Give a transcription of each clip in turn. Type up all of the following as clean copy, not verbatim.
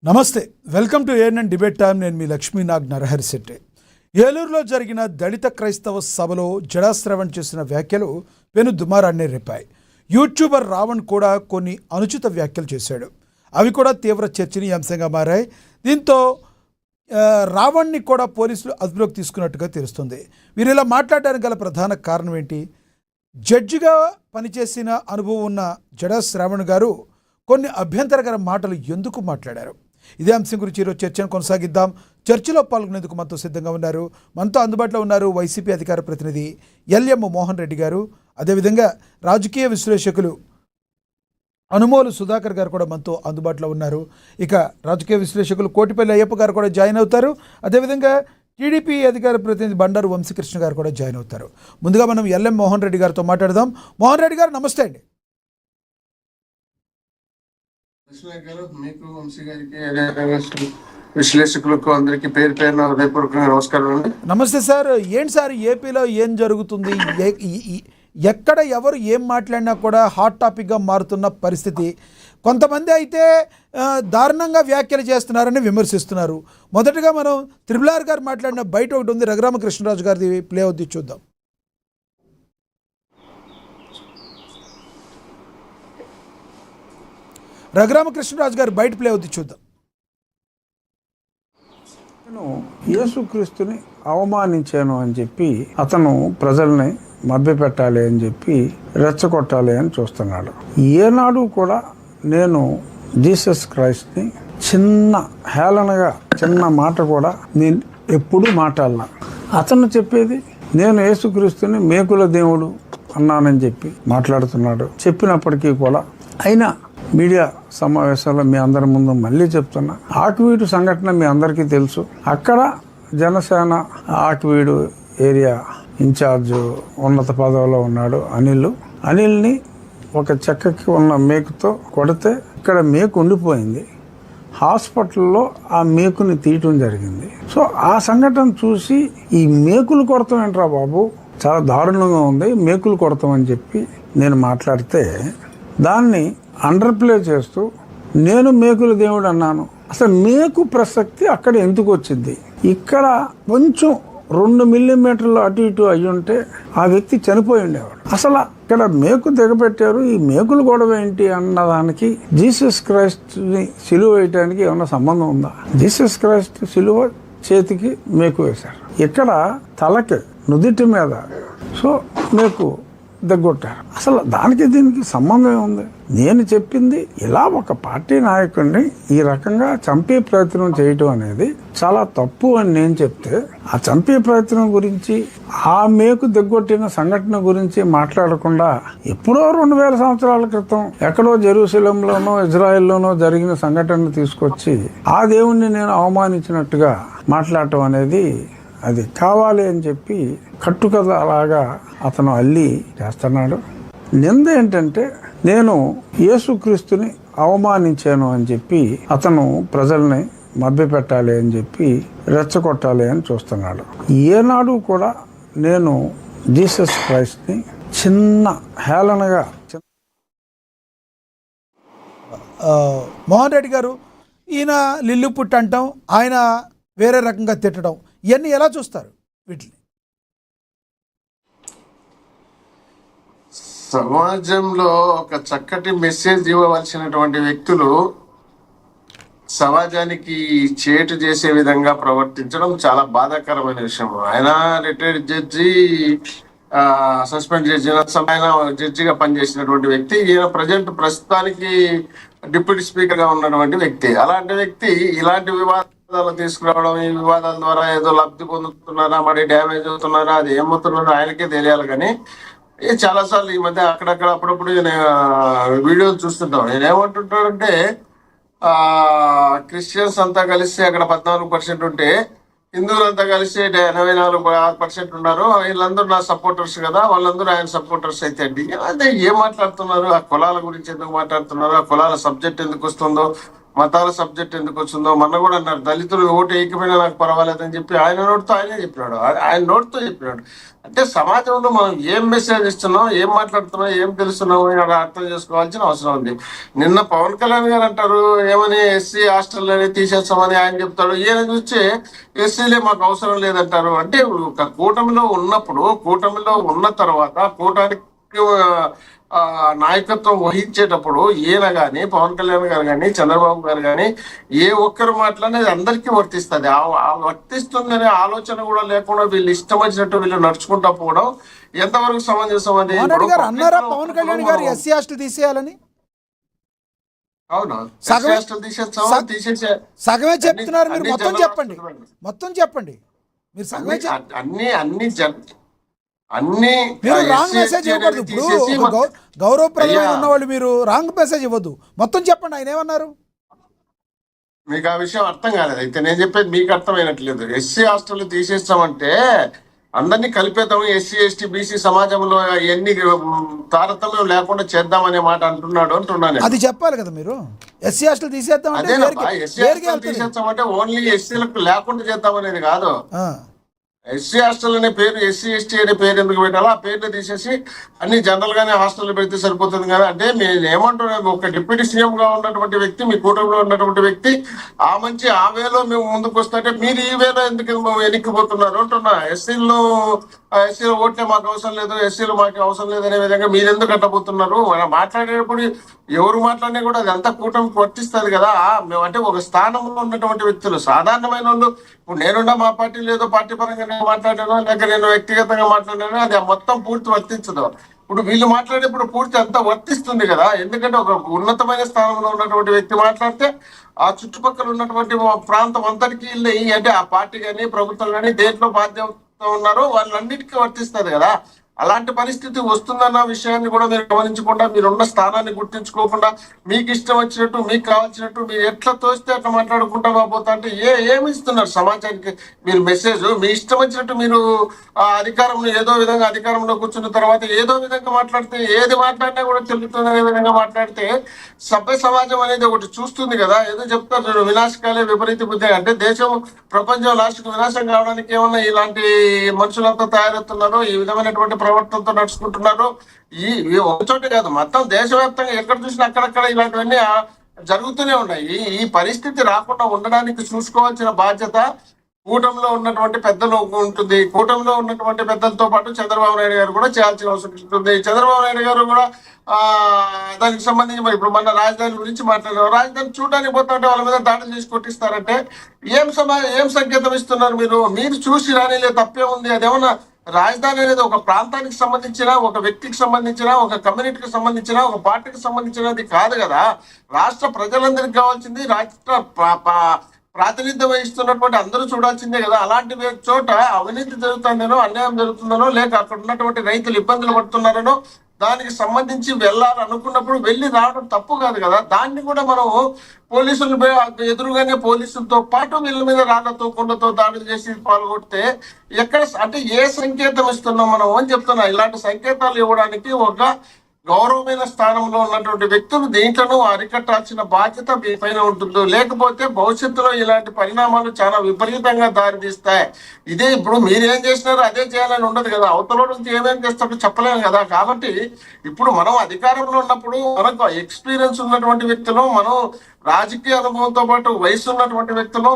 నమస్తే, welcome to ANN debate time. నేను మీ లక్ష్మీనాగ్ నరహరి శెట్టి. ఏలూరులో జరిగిన దళిత క్రైస్తవ సభలో జడా శ్రవణ్ చేసిన వ్యాఖ్యలు పెను దుమారాన్ని రేపాయి. యూట్యూబర్ రావణ్ కూడా కొన్ని అనుచిత వ్యాఖ్యలు చేశాడు. అవి కూడా తీవ్ర చర్చనీయాంశంగా మారాయి. దీంతో రావణ్ని కూడా పోలీసులు అదుపులోకి తీసుకున్నట్టుగా తెలుస్తుంది. వీరు ఇలా మాట్లాడడానికి గల ప్రధాన కారణం ఏంటి? జడ్జిగా పనిచేసిన అనుభవం ఉన్న జడా శ్రావణ్ గారు కొన్ని అభ్యంతరకర మాటలు ఎందుకు మాట్లాడారు? ఇదే అంశం గురించి ఈరోజు చర్చను కొనసాగిద్దాం. చర్చలో పాల్గొనేందుకు మనతో సిద్ధంగా ఉన్నారు, మనతో అందుబాటులో ఉన్నారు వైసీపీ అధికార ప్రతినిధి ఎల్ఎం మోహన్ రెడ్డి గారు, అదేవిధంగా రాజకీయ విశ్లేషకులు అనుమోలు సుధాకర్ గారు కూడా మనతో అందుబాటులో ఉన్నారు. ఇక రాజకీయ విశ్లేషకులు కోటిపల్లి అయ్యప్ప గారు కూడా జాయిన్ అవుతారు. అదేవిధంగా టీడీపీ అధికార ప్రతినిధి బండారు వంశీకృష్ణ గారు కూడా జాయిన్ అవుతారు. ముందుగా మనం ఎల్ఎం మోహన్ రెడ్డి గారితో మాట్లాడదాం. మోహన్ రెడ్డి గారు నమస్తే అండి. మీకు వంశీ గారికి విశ్లేషకులకు అందరికీ పేరు పేరున హృదయపూర్వకంగా నమస్కారం అండి. నమస్తే సార్. ఏంటి సార్ ఏపీలో ఏం జరుగుతుంది? ఎక్కడ ఎవరు ఏం మాట్లాడినా కూడా హాట్ టాపిక్గా మారుతున్న పరిస్థితి. కొంతమంది అయితే దారుణంగా వ్యాఖ్యలు చేస్తున్నారని విమర్శిస్తున్నారు. మొదటగా మనం త్రిపులార్ గారు మాట్లాడిన బయట ఒకటి ఉంది, రఘురామకృష్ణరాజు గారిది ప్లే అవుద్ది, చూద్దాం. రఘురామకృష్ణరాజు గారు బయట ప్లే అవుద్ది, చూద్దాం. నేను యేసుక్రీస్తుని అవమానించాను అని చెప్పి అతను ప్రజల్ని మభ్యపెట్టాలి అని చెప్పి రెచ్చగొట్టాలి అని చూస్తున్నాడు. ఏనాడు కూడా నేను జీసస్ క్రైస్ట్ని చిన్న హేళనగా చిన్న మాట కూడా నేను ఎప్పుడూ మాట్లాడలా. అతను చెప్పేది నేను యేసుక్రీస్తుని మేకుల దేవుడు అన్నానని చెప్పి మాట్లాడుతున్నాడు. చెప్పినప్పటికీ కూడా అయినా మీడియా సమావేశాల్లో మీ అందరి ముందు మళ్ళీ చెప్తున్నా, ఆకివీడు సంఘటన మీ అందరికీ తెలుసు. అక్కడ జనసేన ఆకివీడు ఏరియా ఇన్ఛార్జ్ ఉన్నత పదవిలో ఉన్నాడు అనిల్ని ఒక చెక్కకి ఉన్న మేకుతో కొడితే ఇక్కడ మేకు ఉండిపోయింది. హాస్పిటల్లో ఆ మేకుని తీయటం జరిగింది. సో ఆ సంఘటన చూసి ఈ మేకులు కొడతాం ఏంట్రా బాబు, చాలా దారుణంగా ఉంది, మేకులు కొడతాం అని చెప్పి నేను మాట్లాడితే దాన్ని అండర్ప్లే చేస్తూ నేను మేకుల దేవుడు అన్నాను. అసలు మేకు ప్రసక్తి అక్కడ ఎందుకు వచ్చింది? ఇక్కడ కొంచెం 2 మిల్లీమీటర్లు అటు ఇటు అయ్యి ఉంటే ఆ వ్యక్తి చనిపోయి ఉండేవాడు. అసలు ఇక్కడ మేకు దిగబెట్టారు, ఈ మేకులు గొడవ ఏంటి అన్నదానికి జీసస్ క్రైస్ట్ ని సిలువ వేయటానికి ఏమన్నా సంబంధం ఉందా? జీసస్ క్రైస్ట్ సిలువ చేతికి మేకు వేశారు, ఇక్కడ తలకి నుదిటి మీద సో మేకు దగ్గొట్టారు. అసలు దానికి దీనికి సంబంధం ఏముంది? నేను చెప్పింది ఇలా ఒక పార్టీ నాయకుడిని ఈ రకంగా చంపే ప్రయత్నం చేయటం అనేది చాలా తప్పు అని నేను చెప్తే, ఆ చంపే ప్రయత్నం గురించి ఆ మేకు దగ్గొట్టిన సంఘటన గురించి మాట్లాడకుండా ఎప్పుడో 2000 సంవత్సరాల క్రితం ఎక్కడో జెరూసలంలోనో ఇజ్రాయెల్లోనో జరిగిన సంఘటనను తీసుకొచ్చి ఆ దేవుణ్ణి నేను అవమానించినట్టుగా మాట్లాడటం అనేది అది కావాలి అని చెప్పి కట్టుకథ అలాగా అతను అల్లి చేస్తున్నాడు. నింద ఏంటంటే నేను యేసుక్రీస్తుని అవమానించాను అని చెప్పి అతను ప్రజల్ని మభ్యపెట్టాలి అని చెప్పి రెచ్చగొట్టాలి అని చూస్తున్నాడు. ఏనాడు కూడా నేను జీసస్ క్రైస్ట్ని చిన్న హేళనగా. మోహన్ రెడ్డి గారు, ఈయన లిల్లు పుట్టి అంటాం, ఆయన వేరే రకంగా తిట్టడం, ఇవన్నీ ఎలా చూస్తారు? వీటిని సమాజంలో ఒక చక్కటి మెసేజ్ ఇవ్వవలసినటువంటి వ్యక్తులు సమాజానికి చేటు చేసే విధంగా ప్రవర్తించడం చాలా బాధాకరమైన విషయం. ఆయన రిటైర్డ్ జడ్జి, సస్పెండ్ జడ్జి, ఆయన జడ్జిగా పనిచేసినటువంటి వ్యక్తి. ఈయన ప్రస్తుతానికి డిప్యూటీ స్పీకర్ గా ఉన్నటువంటి వ్యక్తి. అలాంటి వ్యక్తి ఇలాంటి వివాదాలు తీసుకురావడం, ఈ వివాదాల ద్వారా ఏదో లబ్ధి పొందుతున్నారా, మరి డ్యామేజ్ అవుతున్నారా, అది ఏమవుతున్నారో ఆయనకే తెలియాలి. కానీ చాలాసార్లు ఈ మధ్య అక్కడక్కడ అప్పుడప్పుడు వీడియోలు చూస్తుంటాం. నేనేమంటుంటానంటే క్రిస్టియన్స్ అంతా కలిసి అక్కడ 14% ఉంటే హిందువులంతా కలిసి 84% ఉన్నారు. వీళ్ళందరూ నా సపోర్టర్స్ కదా, వాళ్ళందరూ ఆయన సపోర్టర్స్ అయితే అండి. అదే ఏం మాట్లాడుతున్నారు? ఆ కులాల గురించి ఎందుకు మాట్లాడుతున్నారు? ఆ కులాల సబ్జెక్ట్ ఎందుకు వస్తుందో మతాల సబ్జెక్ట్ ఎందుకు వచ్చిందో మొన్న కూడా అన్నారు, దళితులు ఓటు వేయకపోయినా నాకు పర్వాలేదని చెప్పి ఆయన నోటితో ఆయనే చెప్పినాడు, ఆయన నోటితో చెప్పినాడు. అంటే సమాజంలో మనం ఏం మెసేజ్ ఇస్తున్నాం, ఏం మాట్లాడుతున్నాం, ఏం తెలుస్తున్నాం అని అర్థం చేసుకోవాల్సిన అవసరం ఉంది. నిన్న పవన్ కళ్యాణ్ గారు అంటారు ఏమని, ఎస్సీ హాస్టల్ని తీసేస్తామని ఆయన చెప్తాడు. ఈయన చూస్తే ఎస్సీలే మాకు అవసరం లేదంటారు. అంటే ఒక కూటమిలో ఉన్నప్పుడు, కూటమిలో ఉన్న తర్వాత కూటానికి నాయకత్వం వహించేటప్పుడు ఈయన కానీ, పవన్ కళ్యాణ్ గారు కానీ, చంద్రబాబు గారు కానీ ఏ ఒక్కరు మాట్లాడేది అందరికీ వర్తిస్తుంది. వర్తిస్తుందనే ఆలోచన కూడా లేకుండా వీళ్ళు ఇష్టం వచ్చినట్టు వీళ్ళు నడుచుకుంటా పోవడం ఎంతవరకు సమంజసం అది? అన్నారా పవన్ కళ్యాణ్ గారు ఎస్సీ హాస్టల్ తీసేయాలని? అవును, సగమే చెప్తున్నారు మీరు. మొత్తం చెప్పండి, మొత్తం చెప్పండి. మీరు సగమే మీరు రాంగ్ మెసేజ్ ఇవ్వకూడదు. ఇప్పుడు గౌరవప్రదమైన ఉన్న వాళ్ళు మీరు రాంగ్ మెసేజ్ ఇవ్వద్దు. మొత్తం చెప్పండి. ఆయన ఏమన్నారు? మీకు ఆ విషయం అర్థం కాలేదు. అయితే నేను చెప్పేది మీకు అర్థమైనట్లేదు. ఎస్సీ హాస్టల్ తీసేస్తామంటే అందరినీ కలిపేద్దాము, ఎస్సీ ఎస్టీ బీసీ సమాజంలో ఎన్ని తారతమ్యం లేకుండా చేద్దామనే మాట అంటున్నాను. అది చెప్పాలి కదా మీరు. ఎస్సీ హాస్టల్ తీసేద్దామంటే తీసేస్తామంటే ఓన్లీ ఎస్సీలకు లేకుండా చేద్దామనేది కాదు. ఎస్సీ హాస్టల్ అనే పేరు, ఎస్సీ ఎస్టీ అనే పేరు ఎందుకు పెట్టాలో ఆ పేర్లు తీసేసి అన్ని జనరల్ గానే హాస్టల్ పెడితే సరిపోతుంది కదా. అంటే మీరు ఏమంటున్నారు, ఒక డిప్యూటీ సీఎం గా ఉన్నటువంటి వ్యక్తి, మీ కూటమిలో ఉన్నటువంటి వ్యక్తి ఆ వేలో మేము ముందుకు వస్తుంటే మీరు ఈ వేలో ఎందుకు వెనక్కిపోతున్నారు అంటున్నా. ఎస్సీలో ఓట్లే మాకు అవసరం లేదు, ఎస్సీలు మాకు అవసరం లేదు అనే విధంగా మీరు ఎందుకు అట్టబోతున్నారు? మనం మాట్లాడేటప్పుడు ఎవరు మాట్లాడినా కూడా అది అంతా కూటమికి వర్తిస్తుంది కదా. మేము అంటే ఒక స్థానంలో ఉన్నటువంటి వ్యక్తులు, సాధారణమైన వాళ్ళు, ఇప్పుడు నేనున్నా మా పార్టీ లేదో పార్టీ పరంగా నేను మాట్లాడాను, లేక నేను వ్యక్తిగతంగా మాట్లాడాను, అది మొత్తం పూర్తి వర్తించదు. ఇప్పుడు వీళ్ళు మాట్లాడేప్పుడు పూర్తి అంతా వర్తిస్తుంది కదా. ఎందుకంటే ఒక ఉన్నతమైన స్థానంలో ఉన్నటువంటి వ్యక్తి మాట్లాడితే ఆ చుట్టుపక్కల ఉన్నటువంటి ప్రాంతం అంతటికీ అంటే ఆ పార్టీ కానీ ప్రభుత్వం కానీ దేంట్లో బాధ్యత ఉన్నారో వాళ్ళన్నిటికీ వర్తిస్తుంది కదా. అలాంటి పరిస్థితి వస్తుందన్న విషయాన్ని కూడా మీరు గమనించకుండా, మీరున్న స్థానాన్ని గుర్తించుకోకుండా మీకు ఇష్టం వచ్చినట్టు, మీకు కావాల్సినట్టు మీరు ఎట్లా తోస్తే అట్లా మాట్లాడుకుంటా పోతా అంటే ఏమి ఇస్తున్నారు సమాజానికి మీరు మెసేజ్? మీ ఇష్టం వచ్చినట్టు మీరు అధికారంలో ఏదో విధంగా అధికారంలో కూర్చున్న తర్వాత ఏదో విధంగా మాట్లాడితే, ఏది మాట్లాడినా కూడా చెల్లుతుంది అనే విధంగా మాట్లాడితే సభ్య సమాజం అనేది ఒకటి చూస్తుంది కదా. ఏదో చెప్తారు వినాశకాలే విపరీత బుద్ధి అంటే దేశం ప్రపంచం లాస్ట్కు వినాశం కావడానికి ఏమన్నా ఇలాంటి మనుషులంతా తయారవుతున్నారో, ఈ విధమైనటువంటి ప్రవర్తనతో నడుచుకుంటున్నారు. ఈ ఒక చోటే కాదు, మొత్తం దేశవ్యాప్తంగా ఎక్కడ చూసినా అక్కడక్కడ ఇలాంటివన్నీ జరుగుతూనే ఉన్నాయి. ఈ పరిస్థితి రాకుండా ఉండడానికి చూసుకోవాల్సిన బాధ్యత కూటమిలో ఉన్నటువంటి పెద్దలు ఉంటుంది. కూటమిలో ఉన్నటువంటి పెద్దలతో పాటు చంద్రబాబు నాయుడు గారు కూడా చేయాల్సిన అవసరం ఉంటుంది. చంద్రబాబు నాయుడు గారు కూడా దానికి సంబంధించి మరి ఇప్పుడు మన రాజధాని గురించి మాట్లాడారు. రాజధాని చూడడానికి పోతుంటే వాళ్ళ మీద దాడులు చేసి కొట్టిస్తారంటే ఏం సంకేతం ఇస్తున్నారు మీరు? మీరు చూసి రానిలే, తప్పే ఉంది. అదేమన్నా రాజధాని అనేది ఒక ప్రాంతానికి సంబంధించిన, ఒక వ్యక్తికి సంబంధించిన, ఒక కమ్యూనిటీకి సంబంధించిన, ఒక పార్టీకి సంబంధించినది కాదు కదా. రాష్ట్ర ప్రజలందరికీ కావాల్సింది, రాష్ట్ర ప్రాతినిధ్యం వహిస్తున్నటువంటి అందరూ చూడాల్సిందే కదా. అలాంటి చోట అవినీతి జరుగుతుందనో, అన్యాయం జరుగుతుందనో, లేక అక్కడ ఉన్నటువంటి రైతులు ఇబ్బందులు పడుతున్నారనో దానికి సంబంధించి వెళ్ళాలనుకున్నప్పుడు వెళ్ళి రావడం తప్పు కాదు కదా. దాన్ని కూడా మనం పోలీసులు ఎదురుగానే పోలీసులతో పాటు వీళ్ళ మీద రాళ్లతో కుండతో దాడులు చేసి పాల్గొడితే ఎక్కడ అంటే ఏ సంకేతం ఇస్తున్నాం మనం అని చెప్తున్నా. ఇలాంటి సంకేతాలు ఇవ్వడానికి ఒక గౌరవమైన స్థానంలో ఉన్నటువంటి వ్యక్తులు దీంట్లను అరికట్టాల్సిన బాధ్యత మీ పైన ఉంటుంది. లేకపోతే భవిష్యత్తులో ఇలాంటి పరిణామాలు చాలా విపరీతంగా దారితీస్తాయి. ఇదే ఇప్పుడు మీరేం చేసినారో అదే చేయాలని ఉండదు కదా. అవతల నుంచి ఏమేం చేస్తాడో చెప్పలేము కదా. కాబట్టి ఇప్పుడు మనం అధికారంలో ఉన్నప్పుడు మనకు ఎక్స్పీరియన్స్ ఉన్నటువంటి వ్యక్తులు, మనం రాజకీయ అనుభవంతో పాటు వయసు ఉన్నటువంటి వ్యక్తులు,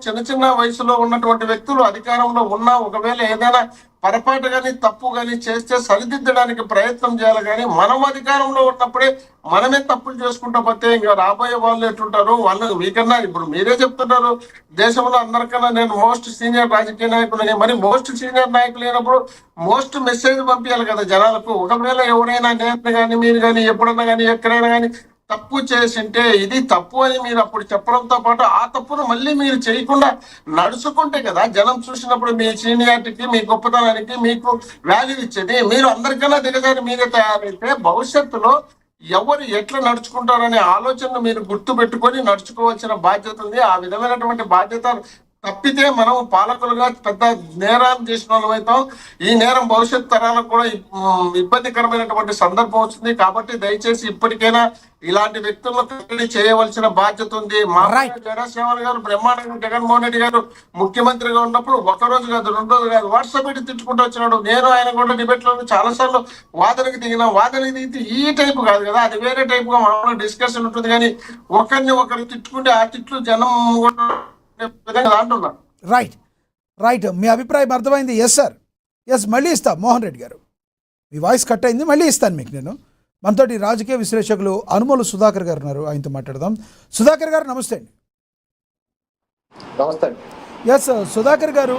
చిన్న చిన్న వయసులో ఉన్నటువంటి వ్యక్తులు అధికారంలో ఉన్నా ఒకవేళ ఏదైనా పొరపాటు కానీ తప్పు కానీ చేస్తే సరిదిద్దడానికి ప్రయత్నం చేయాలి. కానీ మనం అధికారంలో ఉన్నప్పుడే మనమే తప్పులు చేసుకుంటా పోతే ఇంకా రాబోయే వాళ్ళు ఎట్లుంటారు? వాళ్ళు మీకన్నా ఇప్పుడు మీరే చెప్తున్నారు దేశంలో అందరికన్నా నేను మోస్ట్ సీనియర్ రాజకీయ నాయకులని. మరి మోస్ట్ సీనియర్ నాయకులు అయినప్పుడు మోస్ట్ మెసేజ్ పంపించాలి కదా జనాలకు. ఒకవేళ ఎవరైనా నేను కానీ మీరు కానీ ఎప్పుడన్నా కానీ ఎక్కడైనా కానీ తప్పు చేసింటే ఇది తప్పు అని మీరు అప్పుడు చెప్పడంతో పాటు ఆ తప్పును మళ్ళీ మీరు చేయకుండా నడుచుకుంటే కదా జనం చూసినప్పుడు మీ సీనియారిటీకి, మీ గొప్పతనానికి మీకు వాల్యూ ఇచ్చేది. మీరు అందరికన్నా దిగజారి మీరే తయారైతే భవిష్యత్తులో ఎవరు ఎట్లా నడుచుకుంటారనే ఆలోచనను మీరు గుర్తు పెట్టుకొని నడుచుకోవాల్సిన బాధ్యత ఉంది. ఆ విధమైనటువంటి బాధ్యత తప్పితే మనం పాలకులుగా పెద్ద నేరాలు చేసిన వాళ్ళం అవుతాం. ఈ నేరం భవిష్యత్ తరాలకు కూడా ఇబ్బందికరమైనటువంటి సందర్భం వస్తుంది. కాబట్టి దయచేసి ఇప్పటికైనా ఇలాంటి వ్యక్తులను కట్టడి చేయవలసిన బాధ్యత ఉంది. మా జనసేవన్ గారు బ్రహ్మాండంగా జగన్మోహన్ రెడ్డి గారు ముఖ్యమంత్రిగా ఉన్నప్పుడు ఒక రోజు కాదు, 2 రోజులు కాదు, వాట్సాప్ పెట్టి తిట్టుకుంటూ వచ్చినాడు. నేను ఆయన కూడా డిబేట్ లో చాలా సార్లు వాదనకి దిగిన వాదన ఇది ఈ టైపు కాదు కదా, అది వేరే టైప్ గా మామూలుగా డిస్కషన్ ఉంటుంది. కానీ ఒకరు తిట్టుకుంటే ఆ తిట్లు జనం అంటున్నా. రైట్ మీ అభిప్రాయం అర్థమైంది. ఎస్ సార్, ఎస్, మళ్ళీ ఇస్తా. మోహన్ రెడ్డి గారు మీ వాయిస్ కట్ అయింది, మళ్ళీ ఇస్తాను మీకు నేను. మనతోటి రాజకీయ విశ్లేషకులు అనుమోలు సుధాకర్ గారు ఉన్నారు, ఆయనతో మాట్లాడదాం. సుధాకర్ గారు నమస్తే అండి. నమస్తే. ఎస్ సుధాకర్ గారు,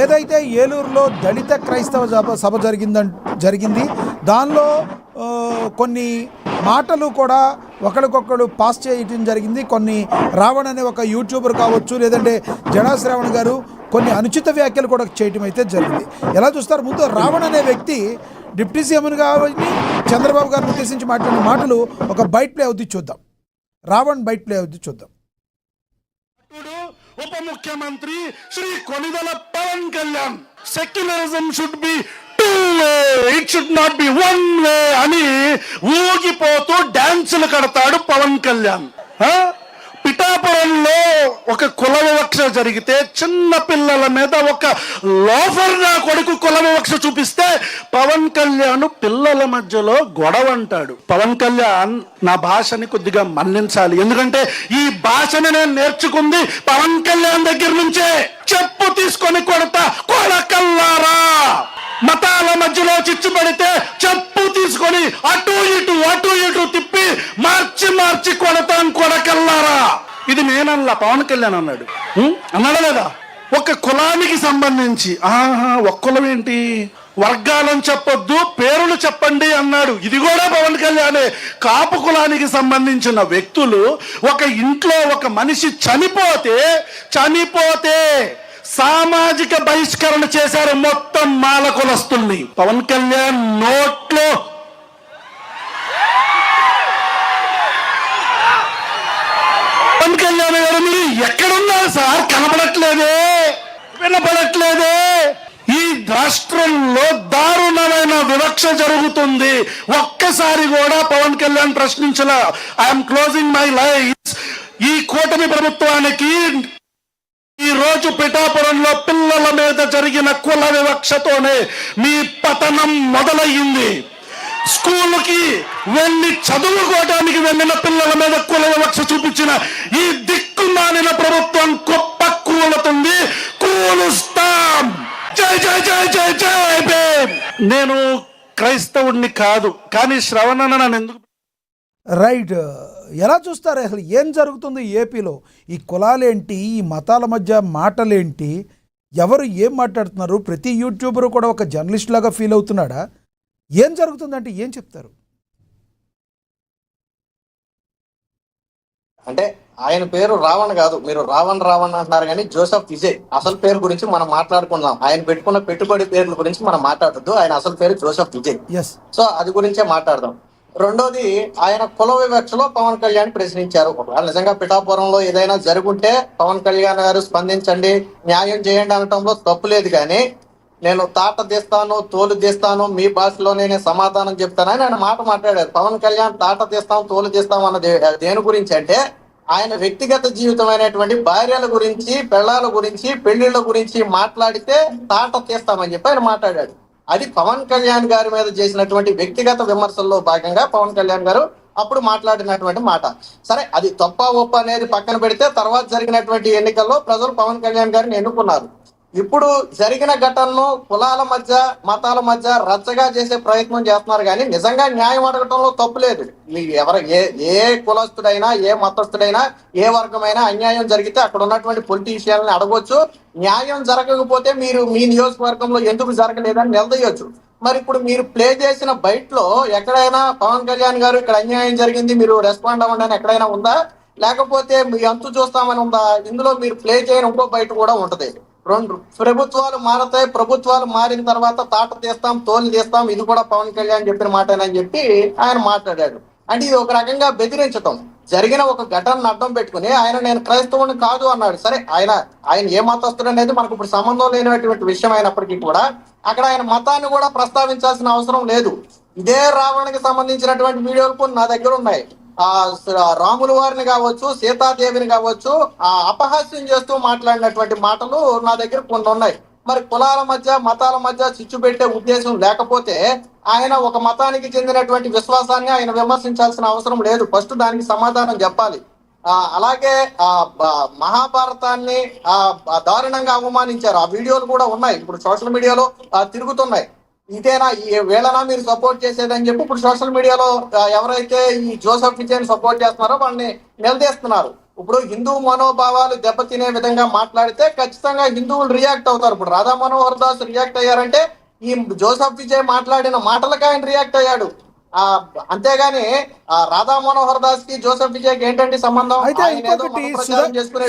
ఏదైతే ఏలూరులో దళిత క్రైస్తవ సభ జరిగింది దానిలో కొన్ని మాటలు కూడా ఒకరికొకరు పాస్ చేయడం జరిగింది. కొన్ని రావణ్ అనే ఒక యూట్యూబర్ కావచ్చు, లేదంటే జడా శ్రావణ్ గారు కొన్ని అనుచిత వ్యాఖ్యలు కూడా చేయటం అయితే జరిగింది. ఎలా చూస్తారు? ముందు రావణ్ అనే వ్యక్తి డిప్యూటీ సీఎం కాబట్టి చంద్రబాబు గారిని ఉద్దేశించి మాట్లాడిన మాటలు ఒక బైట్ ప్లే అవుద్ది చూద్దాం. రావణ్ బైట్ ప్లే అవుద్ది చూద్దాం. ఉప ముఖ్యమంత్రి Shri Konidela Pawan Kalyan, secularism should be two way, it should not be one way అని ఊగిపోతూ డాన్సులు కడతాడు పవన్ కళ్యాణ్. పిఠాపురంలో ఒక కుల వివక్ష జరిగితే, చిన్న పిల్లల మీద ఒక లోఫర్ నా కొడుకు కుల వివక్ష చూపిస్తే పవన్ కళ్యాణ్ పిల్లల మధ్యలో గొడవ అంటాడు. పవన్ కళ్యాణ్ నా భాషని కొద్దిగా మన్నించాలి, ఎందుకంటే ఈ భాషని నేను నేర్చుకుంది పవన్ కళ్యాణ్ దగ్గర నుంచే. చెప్పు తీసుకొని కొడతా కొడకల్లారా, మతాల మధ్యలో చిచ్చు పడితే చెప్పు తీసుకొని అటు ఇటు తిప్పి మార్చి కొడతాను కొడకల్లారా. ఇది నేనల్లా, పవన్ కళ్యాణ్ అన్నాడు. అన్నాడా లేదా? ఒక కులానికి సంబంధించి ఒక కులం ఏంటి, వర్గాలను చెప్పొద్దు, పేరులు చెప్పండి అన్నాడు. ఇది కూడా పవన్ కళ్యాణే. కాపు కులానికి సంబంధించిన వ్యక్తులు ఒక ఇంట్లో ఒక మనిషి చనిపోతే సామాజిక బహిష్కరణ చేశారు మొత్తం మాల కులస్తుల్ని. పవన్ కళ్యాణ్ నోట్లో పవన్ కళ్యాణ్ గారు మీరు ఎక్కడున్నారు సార్? కనబడట్లేదే, వినపడట్లేదే. ఈ రాష్ట్రంలో దారుణమైన వివక్ష జరుగుతుంది. ఒక్కసారి కూడా పవన్ కళ్యాణ్ ప్రశ్నించలా. I'm closing my life. ఈ కూటమి ప్రభుత్వానికి ఈ రోజు పిఠాపురంలో పిల్లల మీద జరిగిన కుల వివక్షతోనే మీ పతనం మొదలయ్యింది. స్కూలుకి వెళ్ళి చదువుకోవడానికి వెళ్ళిన పిల్లల మీద కుల వివక్ష చూపించిన ఈ దిక్కుమాలిన ప్రభుత్వం గొప్ప కూలుతుంది. కూలుస్తాం. జై జై జై జై జై భీమ్. నేను క్రైస్తవుడిని కాదు, కానీ శ్రవణ నన్ను ఎందుకు రైట్, ఎలా చూస్తారు? అసలు ఏం జరుగుతుంది ఏపీలో? ఈ కులాలేంటి, ఈ మతాల మధ్య మాటలేంటి, ఎవరు ఏం మాట్లాడుతున్నారు? ప్రతి యూట్యూబరు కూడా ఒక జర్నలిస్ట్ లాగా ఫీల్ అవుతున్నాడా? ఏం జరుగుతుందంటే ఏం చెప్తారు? అంటే ఆయన పేరు రావణ్ కాదు, మీరు రావణ్ అంటున్నారు కానీ జోసెఫ్ విజయ్ అసలు పేరు గురించి మనం మాట్లాడుకుందాం. ఆయన పెట్టుకున్న పెట్టుబడి పేర్ల గురించి మనం మాట్లాడద్దు. ఆయన అసలు పేరు జోసెఫ్ విజయ్. సో అది గురించే మాట్లాడదాం. రెండోది, ఆయన కుల వివక్షలో పవన్ కళ్యాణ్ ప్రశ్నించారు. ఒకవేళ నిజంగా పిఠాపురంలో ఏదైనా జరుగుంటే పవన్ కళ్యాణ్ గారు స్పందించండి, న్యాయం చేయండి అనటంలో తప్పు లేదు. కానీ నేను తాట తీస్తాను, తోలు తీస్తాను, మీ భాషలోనే నేను సమాధానం చెప్తానని ఆయన మాట మాట్లాడారు. పవన్ కళ్యాణ్ తాట తీస్తాం, తోలు తీస్తాం అన్నది దేని గురించి అంటే ఆయన వ్యక్తిగత జీవితమైనటువంటి భార్యల గురించి, పెళ్లాల గురించి, పెళ్లిళ్ళ గురించి మాట్లాడితే తాట తీస్తామని చెప్పి ఆయన మాట్లాడాడు. అది పవన్ కళ్యాణ్ గారి మీద చేసినటువంటి వ్యక్తిగత విమర్శల్లో భాగంగా పవన్ కళ్యాణ్ గారు అప్పుడు మాట్లాడినటువంటి మాట. సరే, అది తప్ప ఒప్ప అనేది పక్కన పెడితే తర్వాత జరిగినటువంటి ఎన్నికల్లో ప్రజలు పవన్ కళ్యాణ్ గారిని ఎన్నుకున్నారు. ఇప్పుడు జరిగిన ఘటనను కులాల మధ్య, మతాల మధ్య రచ్చగా చేసే ప్రయత్నం చేస్తున్నారు. కానీ నిజంగా న్యాయం అడగటంలో తప్పు లేదు. ఏ కులస్తుడైనా, ఏ మతస్థుడైనా, ఏ వర్గమైనా అన్యాయం జరిగితే అక్కడ ఉన్నటువంటి పొలిటీషియన్ని అడగొచ్చు. న్యాయం జరగకపోతే మీరు మీ నియోజకవర్గంలో ఎందుకు జరగలేదని నిలదీయొచ్చు. మరి ఇప్పుడు మీరు ప్లే చేసిన బయట లో ఎక్కడైనా పవన్ కళ్యాణ్ గారు ఇక్కడ అన్యాయం జరిగింది మీరు రెస్పాండ్ అవ్వండి అని ఎక్కడైనా ఉందా? లేకపోతే మీ అంతు చూస్తామని ఉందా? ఇందులో మీరు ప్లే చేయని ఇంకో బయట కూడా ఉంటది. రెండు ప్రభుత్వాలు మారతాయి, ప్రభుత్వాలు మారిన తర్వాత తాట తీస్తాం, తోలు తీస్తాం, ఇది కూడా పవన్ కళ్యాణ్ చెప్పిన మాటేనని చెప్పి ఆయన మాట్లాడాడు. అంటే ఇది ఒక రకంగా బెదిరించటం. జరిగిన ఒక ఘటనను అడ్డం పెట్టుకుని ఆయన నేను క్రైస్తవుని కాదు అన్నాడు. సరే, ఆయన ఏ మతస్థుడు అనేది మనకు ఇప్పుడు సంబంధం లేనటువంటి విషయం అయినప్పటికీ కూడా అక్కడ ఆయన మతాన్ని కూడా ప్రస్తావించాల్సిన అవసరం లేదు. ఇదే రావణకి సంబంధించినటువంటి వీడియోలు కొన్ని నా దగ్గర ఉన్నాయి. రాముల వారిని కావచ్చు, సీతాదేవిని కావచ్చు అపహాస్యం చేస్తూ మాట్లాడినటువంటి మాటలు నా దగ్గర కొన్ని ఉన్నాయి. మరి కులాల మధ్య మతాల మధ్య చిచ్చు పెట్టే ఉద్దేశం లేకపోతే ఆయన ఒక మతానికి చెందినటువంటి విశ్వాసాన్ని ఆయన విమర్శించాల్సిన అవసరం లేదు. ఫస్ట్ దానికి సమాధానం చెప్పాలి. అలాగే మహాభారతాన్ని దారుణంగా అవమానించారు. ఆ వీడియోలు కూడా ఉన్నాయి, ఇప్పుడు సోషల్ మీడియాలో తిరుగుతున్నాయి. ఇదేనా వీళ్ళనా మీరు సపోర్ట్ చేసేదని చెప్పి ఇప్పుడు సోషల్ మీడియాలో ఎవరైతే ఈ జోసెఫ్ విజయ్ సపోర్ట్ చేస్తున్నారో వాళ్ళని నిలదీస్తున్నారు. ఇప్పుడు హిందూ మనోభావాలు దెబ్బతినే విధంగా మాట్లాడితే ఖచ్చితంగా హిందువులు రియాక్ట్ అవుతారు. ఇప్పుడు రాధా మనోహర్ దాస్ రియాక్ట్ అయ్యారంటే ఈ జోసెఫ్ విజయ్ మాట్లాడిన మాటలకు ఆయన రియాక్ట్ అయ్యాడు. అంతేగాని రాధా మనోహర్ దాస్ కి జోసెఫ్ విజయ్ ఏంటంటే సంబంధం? అయితే ఇంకొకటి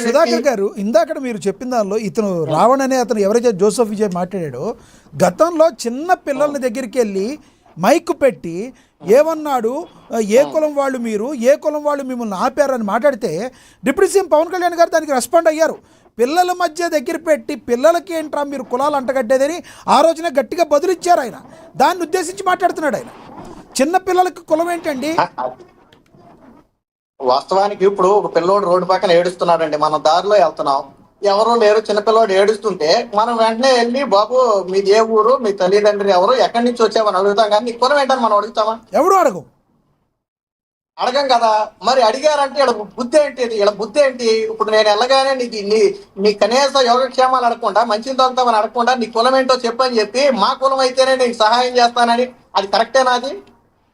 సుధాకర్ గారు, ఇందాక మీరు చెప్పిన దానిలో ఇతను రావణ్ అనే అతను ఎవరైతే జోసెఫ్ విజయ్ మాట్లాడాడో గతంలో చిన్న పిల్లల దగ్గరికి వెళ్ళి మైక్ పెట్టి ఏమన్నాడు, ఏ కులం వాళ్ళు మీరు, ఏ కులం వాళ్ళు మిమ్మల్ని ఆపారని మాట్లాడితే డిప్యూటీ సీఎం పవన్ కళ్యాణ్ గారు దానికి రెస్పాండ్ అయ్యారు. పిల్లల మధ్య దగ్గర పెట్టి పిల్లలకి ఏంట్రా మీరు కులాలు అంటగట్టేదని ఆ రోజున గట్టిగా బదులిచ్చారు ఆయన. దాన్ని ఉద్దేశించి మాట్లాడుతున్నాడు ఆయన. చిన్న పిల్లలకి కులం ఏంటండి? వాస్తవానికి ఇప్పుడు ఒక పిల్లోడు రోడ్డు పక్కన ఏడుస్తున్నాడండి, మనం దారిలో వెళ్తున్నాం, ఎవరో లేరు, చిన్నపిల్లోడు ఏడుస్తుంటే మనం వెంటనే వెళ్ళి బాబు మీది ఏ ఊరు, మీ తల్లిదండ్రులు ఎవరు, ఎక్కడి నుంచి వచ్చామని అడుగుతాం. కానీ నీ కులం ఏంటని మనం అడుగుతామా? ఎవరు అడగం కదా. మరి అడిగారంటే ఇలా బుద్ధి ఏంటి? ఇలా బుద్ధి ఏంటి? ఇప్పుడు నేను వెళ్ళగానే నీ కనీస యోగక్షేమాలు అడగకుండా, మంచిని దొరుకుతామని అడగకుండా నీ కులం ఏంటో చెప్పని చెప్పి మా కులం అయితేనే నీకు సహాయం చేస్తానని, అది కరెక్టేనా? అది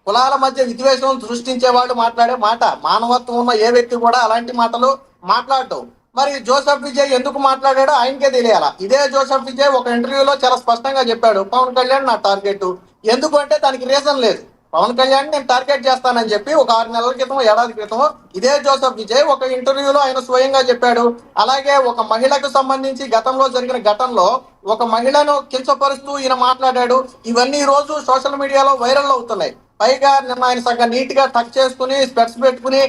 కులాల మధ్య విద్వేషం సృష్టించే వాళ్ళు మాట్లాడే మాట. మానవత్వం ఉన్న ఏ వ్యక్తి కూడా అలాంటి మాటలు మాట్లాడటం. మరి జోసెఫ్ విజయ్ ఎందుకు మాట్లాడాడో ఆయనకే తెలియాలా. ఇదే జోసెఫ్ విజయ్ ఒక ఇంటర్వ్యూలో చాలా స్పష్టంగా చెప్పాడు, పవన్ కళ్యాణ్ నా టార్గెట్. ఎందుకు అంటే దానికి రీజన్ లేదు. పవన్ కళ్యాణ్ నేను టార్గెట్ చేస్తానని చెప్పి ఒక 6 నెలల క్రితం, ఏడాది క్రితం ఇదే జోసెఫ్ విజయ్ ఒక ఇంటర్వ్యూలో ఆయన స్వయంగా చెప్పాడు. అలాగే ఒక మహిళకు సంబంధించి గతంలో జరిగిన ఘటనలో ఒక మహిళను కించపరుస్తూ ఈయన మాట్లాడాడు. ఇవన్నీ ఈ రోజు సోషల్ మీడియాలో వైరల్ అవుతున్నాయి. పైగా నిన్న ఆయన సగం నీట్ గా టక్ చేసుకుని స్పెట్స్ పెట్టుకుని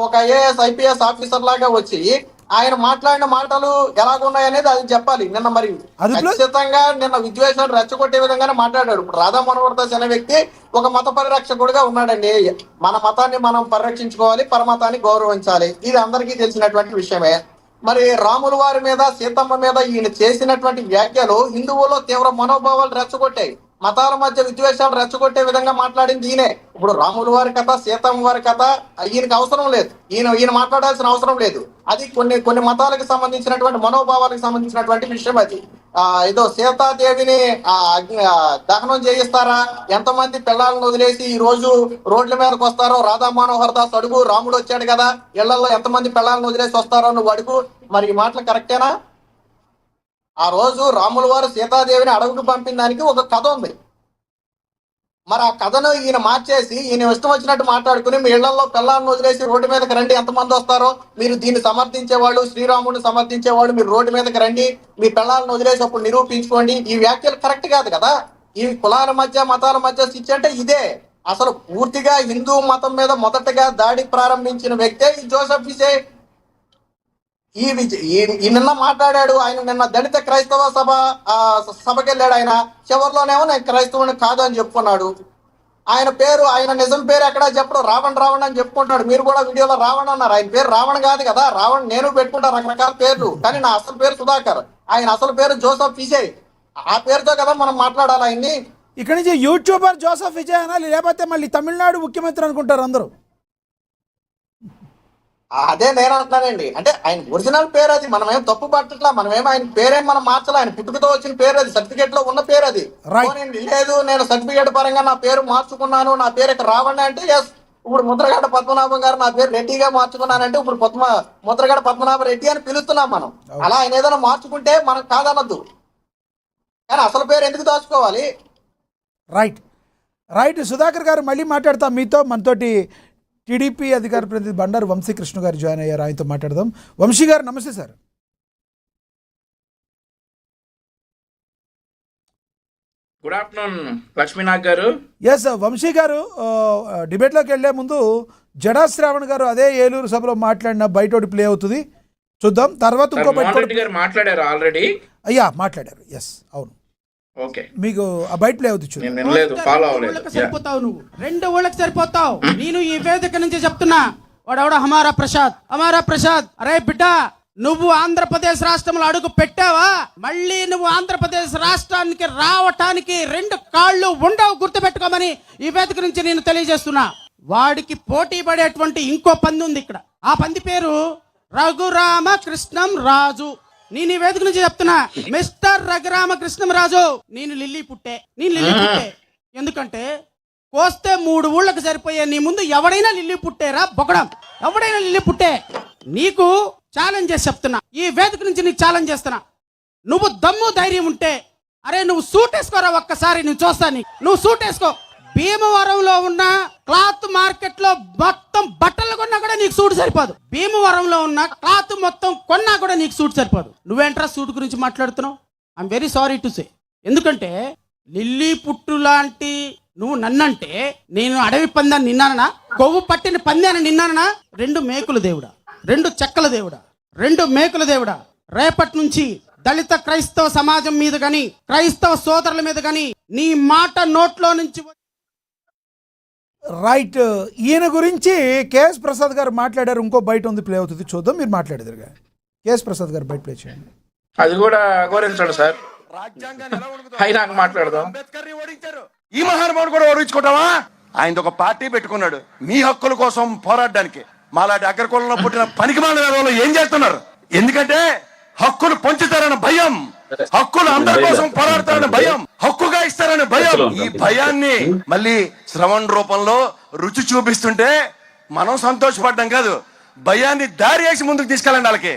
ఒక ఐఏఎస్ ఐపీఎస్ ఆఫీసర్ లాగా వచ్చి ఆయన మాట్లాడిన మాటలు ఎలాగున్నాయనేది అది చెప్పాలి. నిన్న మరి ఖచ్చితంగా నిన్న విద్వేషాలు రెచ్చగొట్టే విధంగానే మాట్లాడాడు. ఇప్పుడు రాధా మనోహర్ దాస్ అనే వ్యక్తి ఒక మత పరిరక్షకుడుగా ఉన్నాడండి. మన మతాన్ని మనం పరిరక్షించుకోవాలి, పరమతాన్ని గౌరవించాలి, ఇది అందరికీ తెలిసినటువంటి విషయమే. మరి రాముల వారి మీద, సీతమ్మ మీద ఈయన చేసినటువంటి వ్యాఖ్యలు హిందువుల్లో తీవ్ర మనోభావాలు రెచ్చగొట్టాయి. మతాల మధ్య విద్వేషాలు రెచ్చగొట్టే విధంగా మాట్లాడింది ఈయనే. ఇప్పుడు రాముల వారి కథ, సీతమ్మ వారి కథ ఈయనకి అవసరం లేదు, ఈయన మాట్లాడాల్సిన అవసరం లేదు. అది కొన్ని మతాలకు సంబంధించినటువంటి మనోభావాలకు సంబంధించినటువంటి విషయం. అది ఏదో సీతాదేవిని దహనం చేయిస్తారా, ఎంతమంది పిల్లలను వదిలేసి ఈ రోజు రోడ్ల మీదకి వస్తారో రాధా మనోహర్ దాస్ అడుగు. రాముడు వచ్చాడు కదా, ఇళ్లలో ఎంతమంది పిల్లలను వదిలేసి వస్తారో నువ్వు అడుగు. మరి ఈ మాటలు కరెక్టేనా? ఆ రోజు రాముల వారు సీతాదేవిని అడవుకు పంపిన దానికి ఒక కథ ఉంది. మరి ఆ కథను ఈయన మార్చేసి ఈయన ఇష్టం వచ్చినట్టు మాట్లాడుకుని మీ ఇళ్లలో పిల్లలను వదిలేసి రోడ్డు మీదకి రండి, ఎంతమంది వస్తారో మీరు దీన్ని సమర్థించేవాళ్ళు, శ్రీరాముడిని సమర్థించేవాళ్ళు మీరు రోడ్డు మీదకి రండి, మీ పిల్లలను వదిలేసి అప్పుడు నిరూపించుకోండి. ఈ వ్యాఖ్యలు కరెక్ట్ కాదు కదా. ఈ కులాల మధ్య మతాల మధ్య స్విచ్ అంటే ఇదే. అసలు పూర్తిగా హిందూ మతం మీద మొదటగా దాడి ప్రారంభించిన వ్యక్తే ఈ జోసెఫ్ విజయ్. ఈ నిన్న మాట్లాడాడు ఆయన. నిన్న దళిత క్రైస్తవ సభకి వెళ్ళాడు ఆయన. చివరిలోనేమో నేను క్రైస్తవుని కాదు అని చెప్పుకున్నాడు. ఆయన నిజం పేరు ఎక్కడా చెప్పడు, రావణ్ అని చెప్పుకుంటాడు. మీరు కూడా వీడియోలో రావణ్ అన్నారు. ఆయన పేరు రావణ్ కాదు కదా. రావణ్ నేను పెట్టుకుంటా రకరకాల పేర్లు, కానీ నా అసలు పేరు సుధాకర్. ఆయన అసలు పేరు జోసెఫ్ విజయ్. ఆ పేరుతో కదా మనం మాట్లాడాలి ఆయన్ని. ఇక్కడి నుంచి యూట్యూబర్ జోసెఫ్ విజయ్ అనాలి, లేకపోతే మళ్ళీ తమిళనాడు ముఖ్యమంత్రి అనుకుంటారు అందరూ. అదే నేను అంటున్నానండి. అంటే ఆయన ఒరిజినల్ పేరు అది, మనమేం తప్పు పట్టట్లా, మనమేమో ఆయన పేరేం మనం మార్చాలి. ఆయన పుట్టుకతో వచ్చిన పేరు అది, సర్టిఫికేట్ లో ఉన్న పేరు అది. లేదు నేను సర్టిఫికేట్ పరంగా నా పేరు మార్చుకున్నాను, నా పేరు ఇక్కడ రావండి అంటే ఎస్. ఇప్పుడు ముద్రగడ పద్మనాభం గారు నా పేరు రెడ్డిగా మార్చుకున్నానంటే ఇప్పుడు ముద్రగడ పద్మనాభ రెడ్డి అని పిలుస్తున్నాం మనం. అలా ఆయన ఏదైనా మార్చుకుంటే మనం కాదనద్దు, కానీ అసలు పేరు ఎందుకు దాచుకోవాలి? రైట్ సుధాకర్ గారు, మళ్ళీ మాట్లాడతాం మీతో. మనతోటి టీడీపీ అధికార ప్రతినిధి బండారు వంశీకృష్ణ గారు జాయిన్ అయ్యారు, ఆయనతో మాట్లాడదాం. వంశీ గారు నమస్తే సార్. గుడ్ ఆఫ్టర్నూన్ లక్ష్మీనాథ్ గారు. ఎస్ వంశీ గారు, డిబేట్లోకి వెళ్లే ముందు జడా శ్రావణ్ గారు అదే ఏలూరు సభలో మాట్లాడిన బయటోటి ప్లే అవుతుంది, చూద్దాం. తర్వాత ఇంకో మోహన్ రెడ్డి గారు మాట్లాడారు ఆల్రెడీ. అయ్యా మాట్లాడారు, ఎస్ అవును. ఓకే, మీకు ఆ బయట ప్లే అవుతుంది చూడండి. నేను వినలేదు, ఫాలో అవ్వలేదు. సరిపోతావు నువ్వు, 2 ఊళ్ళకి సరిపోతావు. నేను ఈ వేదిక నుంచి చెప్తున్నా, వాడెవడ హమారా ప్రసాద్, అరే బిడ్డ నువ్వు ఆంధ్రప్రదేశ్ రాష్ట్రంలో అడుగు పెట్టావా, మళ్ళీ నువ్వు ఆంధ్రప్రదేశ్ రాష్ట్రానికి రావటానికి 2 కాళ్ళు ఉండవు, గుర్తుపెట్టుకోమని ఈ వేదిక నుంచి నేను తెలియజేస్తున్నా. వాడికి పోటీ పడేటువంటి ఇంకో పంది ఉంది ఇక్కడ, ఆ పంది పేరు రఘురామ కృష్ణం రాజు. నేను ఈ వేదిక నుంచి చెప్తున్నా, మిస్టర్ రఘురామ కృష్ణం రాజు, నేను లిల్లీ పుట్టే. ఎందుకంటే కోస్తే 3 ఊళ్ళకు సరిపోయే నీ ముందు ఎవడైనా లిల్లీ పుట్టేరా బొగడం, ఎవడైనా లిల్లీ పుట్టే. నీకు ఛాలెంజ్ చేసి చెప్తున్నా, ఈ వేదిక నుంచి నీకు ఛాలెంజ్ చేస్తున్నా. నువ్వు దమ్ము ధైర్యం ఉంటే అరే నువ్వు సూట్ వేసుకోరా, ఒక్కసారి నేను చూస్తాను. నువ్వు సూట్ వేసుకో. భీమవరంలో ఉన్న క్లాత్ మార్కెట్ లో మొత్తం బట్టలు కొన్నా కూడా నీకు సూట్ సరిపోదు. భీమవరంలో ఉన్న క్లాత్ మొత్తం కొన్నా కూడా నీకు సూట్ సరిపోదు. నువ్వేంట్రా సూట్ గురించి మాట్లాడుతున్నావు? I'm very sorry to say. ఎందుకంటే లిల్లీ పుట్టు లాంటి నువ్వు నన్నంటే నేను అడవి పందాన్ని నిన్నానా, కొవ్వు పట్టిన పందాన్ని నిన్నానా? 2 మేకుల దేవుడా, 2 చెక్కల దేవుడా, 2 మేకుల దేవుడా, రేపటి నుంచి దళిత క్రైస్తవ సమాజం మీద గాని క్రైస్తవ సోదరుల మీద గాని నీ మాట నోట్లో నుంచి రైట్. ఈయన గురించి కేఎస్ ప్రసాద్ గారు మాట్లాడారు, ఇంకో బయట ఉంది ప్లే అవుతుంది, చూద్దాం. మీరు మాట్లాడేదిగా కేఎస్ ప్రసాద్ గారు బయట ప్లే చేయండి. అది కూడా గౌరవించండి సార్, అయినాక మాట్లాడదాం. ఈ మహానుభావుడు కూడా ఓడించుకుంటావా? ఆయన ఒక పార్టీ పెట్టుకున్నాడు మీ హక్కుల కోసం పోరాడడానికి. మాలాంటి అగ్రకులంలో పుట్టిన పనికిమాలిన ఏం చేస్తున్నారు? ఎందుకంటే హక్కులు పంచుతారన్న భయం, హక్కులు అందరి కోసం పోరాడతారని భయం, హక్కుగా ఇస్తారని భయం. ఈ భయాన్ని మళ్ళీ శ్రవణ రూపంలో రుచి చూపిస్తుంటే మనం సంతోషపడ్డాం కాదు, భయాన్ని దారి వేసి ముందుకు తీసుకెళ్ళండి. వాళ్ళకి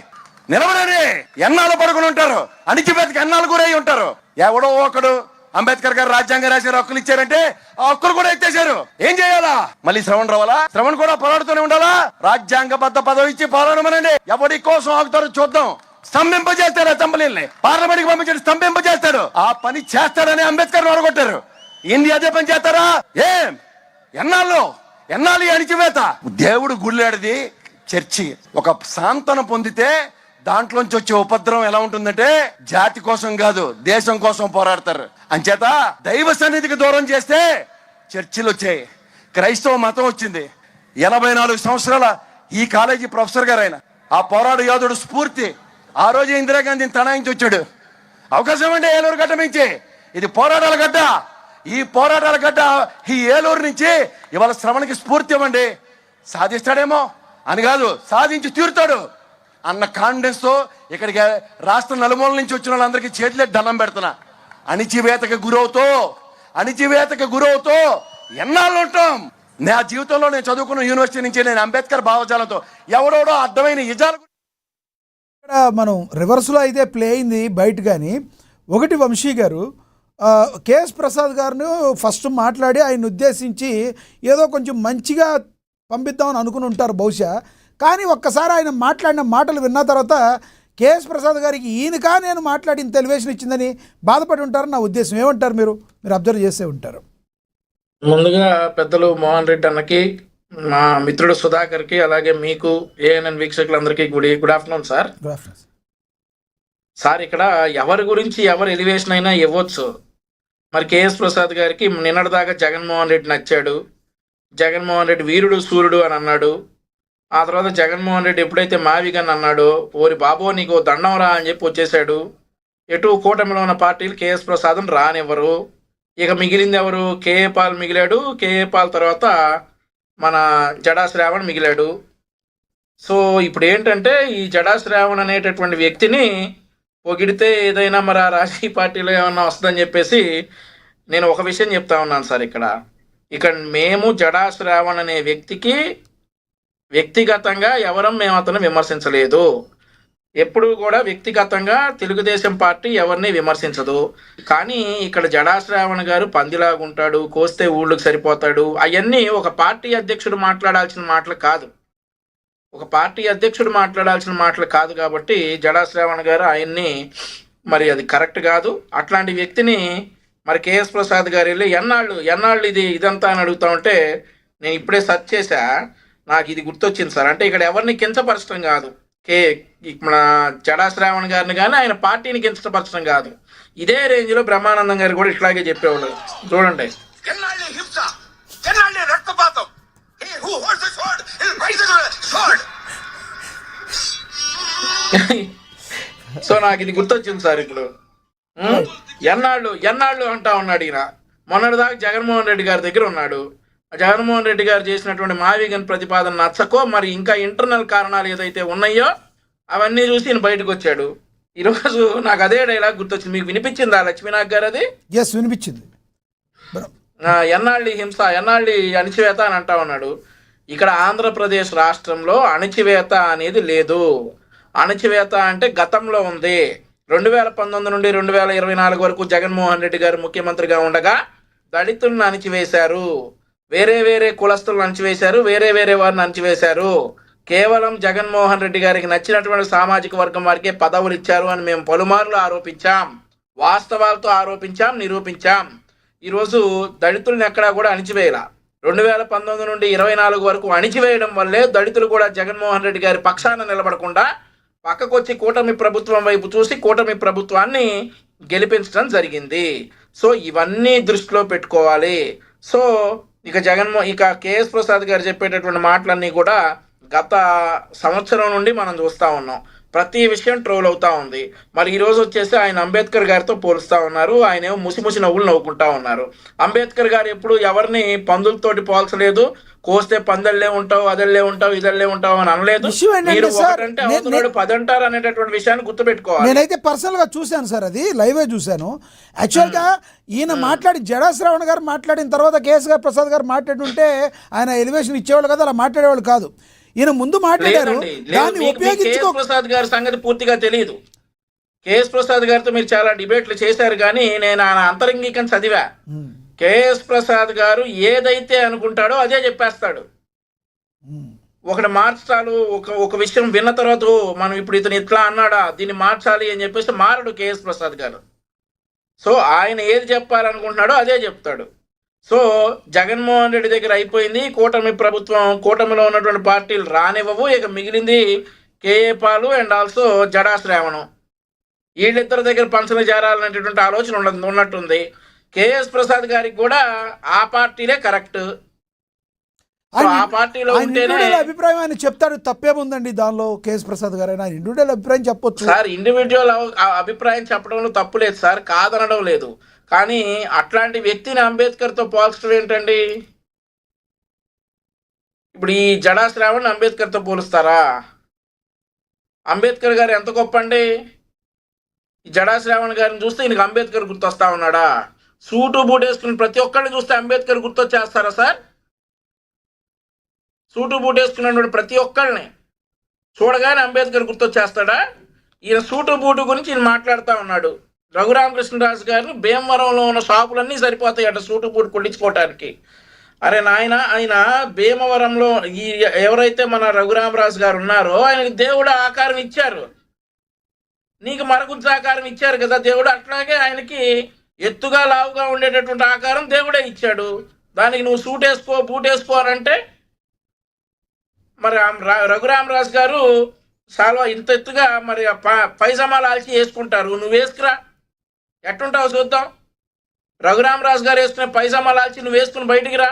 నిలబడని ఎన్నాళ్ళు పడుకుని ఉంటారు, అణిచివేతకి ఎన్నాళ్ళు గురై ఉంటారు. ఎవడో ఒకడు అంబేద్కర్ గారు రాజ్యాంగం రాశారు, హక్కులు ఇచ్చారంటే ఆ హక్కులు కూడా ఎత్తేశారు. ఏం చేయాలా? మళ్ళీ శ్రవణ్ రావాలా? శ్రవణ్ కూడా పోరాడుతూనే ఉండాలా? రాజ్యాంగబద్ధ పదవి ఇచ్చి పోరాడమనండి. ఎవరి కోసం ఆగుతారో చూద్దాం. స్తంభింపజేస్తాడు అసెంబ్లీని, పార్లమెంట్ కి పంపించాడు, స్తంభింపజేస్తాడు. ఆ పని చేస్తాడని అంబేద్కర్ ఓడగొట్టారు. ఏంది అదే పని చేస్తారా? ఏం ఎన్నాళ్ళు అణిచివేత? దేవుడు గుళ్ళాడిది చర్చి. ఒక సాంతన పొందితే దాంట్లోంచి వచ్చే ఉపద్రవం ఎలా ఉంటుందంటే జాతి కోసం కాదు, దేశం కోసం పోరాడతారు. అంచేత దైవ సన్నిధికి దూరం చేస్తే చర్చిలు వచ్చాయి, క్రైస్తవ మతం వచ్చింది. 84 సంవత్సరాల ఈ కాలేజీ ప్రొఫెసర్ గారు ఆయన, ఆ పోరాడు యోధుడు స్ఫూర్తి. ఆ రోజు ఇందిరాగాంధీని తనాయించి వచ్చాడు. అవకాశం అంటే ఏలూరు గడ్డ నుంచి, ఇది పోరాటాల గడ్డ. ఈ పోరాటాల గడ్డ ఈ ఏలూరు నుంచి ఇవాళ శ్రవణకి స్ఫూర్తి ఇవ్వండి. సాధిస్తాడేమో అని కాదు, సాధించి తీరుతాడు అన్న కాన్ఫిడెన్స్ తో ఇక్కడికి రాష్ట్ర నలుమూల నుంచి వచ్చిన వాళ్ళందరికీ చేతులే దండం పెడుతున్నా. అణిచివేతకు గురవుతూ ఎన్నాళ్ళు ఉంటాం? నా జీవితంలో నేను చదువుకున్న యూనివర్సిటీ నుంచి నేను అంబేద్కర్ భావజాలంతో ఎవడోడో అర్థమైన నిజాలు ఇక్కడ మనం రివర్స్లో అయితే ప్లే అయింది బయట. కానీ ఒకటి వంశీ గారు కేఎస్ ప్రసాద్ గారిని ఫస్ట్ మాట్లాడి ఆయన ఉద్దేశించి ఏదో కొంచెం మంచిగా పంపిద్దామని అనుకుని ఉంటారు బహుశా. కానీ ఒక్కసారి ఆయన మాట్లాడిన మాటలు విన్న తర్వాత కేఎస్ ప్రసాద్ గారికి ఈయనకా నేను మాట్లాడిన ఎలివేషన్ ఇచ్చిందని బాధపడి ఉంటారు నా ఉద్దేశం. ఏమంటారు మీరు అబ్జర్వ్ చేసే ఉంటారు. ముందుగా పెద్దలు మోహన్ రెడ్డి అన్నకి, మా మిత్రుడు సుధాకర్కి, అలాగే మీకు ఏఎన్ఎన్ వీక్షకులందరికీ గుడ్ ఆఫ్టర్నూన్ సార్. సార్ ఇక్కడ ఎవరి గురించి ఎవరు ఎలివేషన్ అయినా ఇవ్వచ్చు. మరి కేఎస్ ప్రసాద్ గారికి నిన్నటిదాకా జగన్మోహన్ రెడ్డి నచ్చాడు, జగన్మోహన్ రెడ్డి వీరుడు సూర్యుడు అని అన్నాడు. ఆ తర్వాత జగన్మోహన్ రెడ్డి ఎప్పుడైతే మావిగన్ అన్నాడో, ఓరి బాబో నీకు దండం రా అని చెప్పి వచ్చేసాడు. ఎటు కూటమిలో ఉన్న పార్టీలు కేఎస్ ప్రసాద్ని రానివ్వరు. ఇక మిగిలింది ఎవరు? కేఏ పాల్ మిగిలాడు. కేఏ పాల్ తర్వాత మన జడా శ్రావణ్ మిగిలాడు. సో ఇప్పుడు ఏంటంటే ఈ జడా శ్రావణ్ అనేటటువంటి వ్యక్తిని పొగిడితే ఏదైనా మరి ఆ రాజకీయ పార్టీలో ఏమన్నా వస్తుందని చెప్పేసి నేను ఒక విషయం చెప్తా ఉన్నాను సార్. ఇక్కడ మేము జడా శ్రావణ్ అనే వ్యక్తికి వ్యక్తిగతంగా మేము అతను విమర్శించలేదు. ఎప్పుడు కూడా వ్యక్తిగతంగా తెలుగుదేశం పార్టీ ఎవరిని విమర్శించదు. కానీ ఇక్కడ జడా శ్రావణ్ గారు పందిలాగుంటాడు, కోస్తే ఊళ్ళకి సరిపోతాడు, అవన్నీ ఒక పార్టీ అధ్యక్షుడు మాట్లాడాల్సిన మాటలు కాదు. కాబట్టి జడా శ్రావణ్ గారు ఆయన్ని మరి అది కరెక్ట్ కాదు. అట్లాంటి వ్యక్తిని మరి కేఎస్ ప్రసాద్ గారు వెళ్ళి ఎన్నాళ్ళు ఇదంతా అని అడుగుతా ఉంటే నేను ఇప్పుడే సెర్చ్ చేశా. నాకు ఇది గుర్తొచ్చింది సార్. అంటే ఇక్కడ ఎవరిని కించపరచడం కాదు, మన జడా శ్రావణ్ గారిని కానీ ఆయన పార్టీని కించపరచడం కాదు. ఇదే రేంజ్లో బ్రహ్మానందం గారు కూడా ఇట్లాగే చెప్పేవాళ్ళు. చూడండి, సో నాకు ఇది గుర్తొచ్చింది సార్. ఇప్పుడు ఎన్నాళ్ళు అంటా ఉన్నాడు ఈయన. మొన్నటిదాకా జగన్మోహన్ రెడ్డి గారి దగ్గర ఉన్నాడు. జగన్మోహన్ రెడ్డి గారు చేసినటువంటి మావిగన్ ప్రతిపాదన నచ్చకో, మరి ఇంకా ఇంటర్నల్ కారణాలు ఏదైతే ఉన్నాయో అవన్నీ చూసి ఈయన బయటకు వచ్చాడు. ఈరోజు నాకు అదే డైలాగ్ గుర్తొచ్చింది. మీకు వినిపించిందా లక్ష్మీనాథ్ గారు అది? ఎస్, వినిపించింది. ఎన్నాళ్ళి హింస, ఎన్నాళ్ళి అణిచివేత అని అంటా ఉన్నాడు. ఇక్కడ ఆంధ్రప్రదేశ్ రాష్ట్రంలో అణిచివేత అనేది లేదు. అణిచివేత అంటే గతంలో ఉంది. 2019 నుండి 2024 వరకు జగన్మోహన్ రెడ్డి గారు ముఖ్యమంత్రిగా ఉండగా దళితులను అణిచివేశారు, వేరే కులస్తులను అణిచివేశారు, వేరే వారిని అణిచివేశారు. కేవలం జగన్మోహన్ రెడ్డి గారికి నచ్చినటువంటి సామాజిక వర్గం వారికే పదవులు ఇచ్చారు అని మేము పలుమార్లు ఆరోపించాం, వాస్తవాలతో ఆరోపించాం, నిరూపించాం. ఈరోజు దళితులను ఎక్కడా కూడా అణిచివేయాల. 2019 నుండి 24 వరకు అణిచివేయడం వల్లే దళితులు కూడా జగన్మోహన్ రెడ్డి గారి పక్షాన నిలబడకుండా పక్కకొచ్చి కూటమి ప్రభుత్వం వైపు చూసి కూటమి ప్రభుత్వాన్ని గెలిపించడం జరిగింది. సో ఇవన్నీ దృష్టిలో పెట్టుకోవాలి. సో ఇక కేఎస్ ప్రసాద్ గారు చెప్పేటటువంటి మాటలన్నీ కూడా గత సంవత్సరం నుండి మనం చూస్తూ ఉన్నాం. ప్రతి విషయం ట్రోల్ అవుతా ఉంది. మరి ఈ రోజు వచ్చేసి ఆయన అంబేద్కర్ గారితో పోలుస్తూ ఉన్నారు. ఆయన ఏమో ముసి నవ్వులు నవ్వుకుంటా ఉన్నారు. అంబేద్కర్ గారు ఎప్పుడు ఎవరిని పందులతోటి పోల్చలేదు. కోస్తే పందల్లే ఉంటావు, అదల్లే ఉంటావు, ఇదల్లే ఉంటావు అని అనలేదు. మీరు ఒకటంటే అవతలాడు 10 అంటారు అనేటటువంటి విషయాన్ని గుర్తుపెట్టుకోవాలి. నేనైతే పర్సనల్ గా చూశాను సార్, అది లైవే చూశాను. యాక్చువల్ గా ఈయన మాట్లాడి జడా శ్రావణ్ గారు మాట్లాడిన తర్వాత కేఎస్ గారు ప్రసాద్ గారు మాట్లాడుంటే ఆయన ఎలివేషన్ ఇచ్చేవాళ్ళు కదా, అలా మాట్లాడేవాళ్ళు కాదు. ఈయన ముందు మాట్లాడారు. ప్రసాద్ గారి సంగతి పూర్తిగా తెలియదు. కేఎస్ ప్రసాద్ గారితో మీరు చాలా డిబేట్లు చేశారు, కానీ నేను ఆయన అంతరంగికం చదివా. కేఎస్ ప్రసాద్ గారు ఏదైతే అనుకుంటాడో అదే చెప్పేస్తాడు. ఒకటి మార్చాలు, ఒక విషయం విన్న తర్వాత మనం ఇప్పుడు ఇతను ఇట్లా అన్నాడా, దీన్ని మార్చాలి అని చెప్పేసి మారడు కేఎస్ ప్రసాద్ గారు. సో ఆయన ఏది చెప్పాలనుకుంటున్నాడో అదే చెప్తాడు. సో జగన్మోహన్ రెడ్డి దగ్గర అయిపోయింది. కూటమి ప్రభుత్వం, కూటమిలో ఉన్నటువంటి పార్టీలు రానివ్వవు. ఇక మిగిలింది కేఏ పాలు అండ్ ఆల్సో జడా శ్రావణం. వీళ్ళిద్దరి దగ్గర పంచన చేరాలనేటటువంటి ఆలోచన ఉన్నట్టుంది. కేఎస్ ప్రసాద్ గారికి కూడా ఆ పార్టీలే కరెక్ట్. ఆ పార్టీలో ఉంటేనే అభిప్రాయం ఆయన చెప్తాడు. తప్పేముందండి దానిలో? కేఎస్ ప్రసాద్ గారు ఆయన ఇండివిజువల్ అభిప్రాయం చెప్పొచ్చు సార్. ఇండివిజువల్ అభిప్రాయం చెప్పడంలో తప్పు లేదు సార్, కాదనడం లేదు. కానీ అట్లాంటి వ్యక్తిని అంబేద్కర్తో పోల్చడం ఏంటండి? ఇప్పుడు ఈ జడా శ్రావణ్ అంబేద్కర్తో పోలుస్తారా? అంబేద్కర్ గారు ఎంత గొప్ప అండి. ఈ జడా శ్రావణ్ గారిని చూస్తే ఈయనకి అంబేద్కర్ గుర్తొస్తా ఉన్నాడా? సూటు బూట్ వేసుకుని ప్రతి ఒక్కరిని చూస్తే అంబేద్కర్ గుర్తొచ్చేస్తారా సార్? సూటు బూట్ వేసుకున్నటువంటి ప్రతి ఒక్కరిని చూడగానే అంబేద్కర్ గుర్తొచ్చేస్తాడా? ఈయన సూటు బూటు గురించి ఈయన మాట్లాడుతూ ఉన్నాడు. రఘురామకృష్ణరాజు గారిని భీమవరంలో ఉన్న షాపులన్నీ సరిపోతాయట సూటు బూటు కుట్టించుకోవటానికి. అరే నాయన, ఆయన భీమవరంలో ఎవరైతే మన రఘురామరాజు గారు ఉన్నారో ఆయనకి దేవుడు ఆకారం ఇచ్చారు, నీకు మరగుజ్జు ఆకారం ఇచ్చారు కదా దేవుడు. అట్లాగే ఆయనకి ఎత్తుగా లావుగా ఉండేటటువంటి ఆకారం దేవుడే ఇచ్చాడు. దానికి నువ్వు సూట్ వేసుకో, బూట్ వేసుకో అని అంటే మరి రఘురామరాజు గారు సాల్వా ఇంత ఎత్తుగా మరి పైజమాలు ఆల్చి వేసుకుంటారు, నువ్వు వేసుకురా, ఎట్టుంటావు చూద్దాం. రఘురామరాజు గారు వేసుకునే పైజమాలు ఆల్చి నువ్వు వేసుకుని బయటికి రా.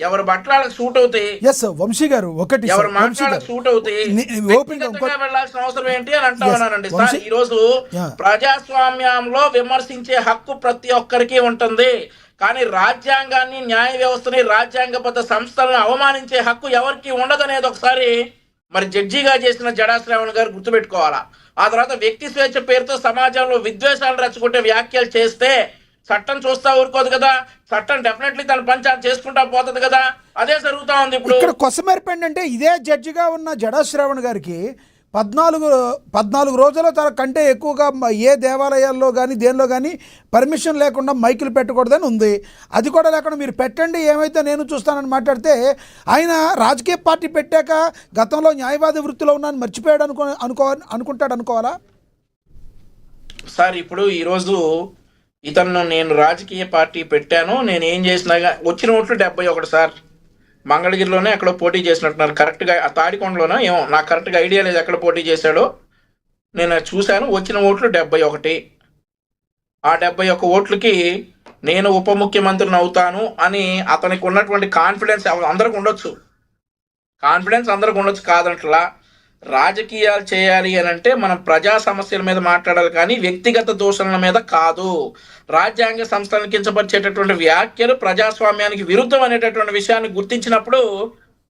ఎవరి బట్టలకు సూట్ అవుతాయి, వంశీ గారు ఒకటి ఎవరి మాటలకు సూట్ అవుతాయి, వెళ్లాల్సిన అవసరం ఏంటి అని అంటా ఉన్నానండి సార్. ఈ రోజు ప్రజాస్వామ్యంలో విమర్శించే హక్కు ప్రతి ఒక్కరికి ఉంటుంది. కానీ రాజ్యాంగాన్ని, న్యాయ వ్యవస్థని, రాజ్యాంగబద్ధ సంస్థలను అవమానించే హక్కు ఎవరికి ఉండదనేది ఒకసారి మరి జడ్జిగా చేసిన జడా శ్రావణ్ గారు గుర్తుపెట్టుకోవాలా. ఆ తర్వాత వ్యక్తి స్వేచ్ఛ పేరుతో సమాజంలో విద్వేషాలు రెచ్చగొట్టే వ్యాఖ్యలు చేస్తే చట్టం చూస్తా ఊరుకోదు కదా. చట్టం డెఫినెట్లీ తన పని చేసుకుంటా పోతుంది కదా. అదే జరుగుతా ఉంది ఇప్పుడు. ఇక్కడ కొసమెరుపు ఏంటంటే ఇదే జడ్జిగా ఉన్న జడా శ్రావణ్ గారికి 14 రోజుల కంటే ఎక్కువగా ఏ దేవాలయాల్లో కానీ దేనిలో కానీ పర్మిషన్ లేకుండా మైకులు పెట్టకూడదని ఉంది. అది కూడా లేకుండా మీరు పెట్టండి ఏమైతే నేను చూస్తానని మాట్లాడితే ఆయన రాజకీయ పార్టీ పెట్టాక గతంలో న్యాయవాది వృత్తిలో ఉన్నాను మర్చిపోయాడు అనుకుంటాడు అనుకోవాలా సార్? ఇప్పుడు ఈరోజు ఇతను నేను రాజకీయ పార్టీ పెట్టాను, నేను ఏం చేసినా వచ్చిన ఓట్లు 71 సార్. మంగళగిరిలోనే ఎక్కడో పోటీ చేసినట్టున్నారు కరెక్ట్గా, ఆ తాడికొండలోనో ఏమో, నాకు కరెక్ట్గా ఐడియా లేదు ఎక్కడ పోటీ చేశాడో. నేను చూశాను, వచ్చిన ఓట్లు 71. ఆ 71 ఓట్లకి నేను ఉప ముఖ్యమంత్రిని అవుతాను అని అతనికి ఉన్నటువంటి కాన్ఫిడెన్స్ అందరికి ఉండొచ్చు, కాదంటలా. రాజకీయాలు చేయాలి అని అంటే మనం ప్రజా సమస్యల మీద మాట్లాడాలి కానీ వ్యక్తిగత దూషణల మీద కాదు. రాజ్యాంగ సంస్థలను కించపరిచేటటువంటి వ్యాఖ్యలు ప్రజాస్వామ్యానికి విరుద్ధం అనేటటువంటి విషయాన్ని గుర్తించినప్పుడు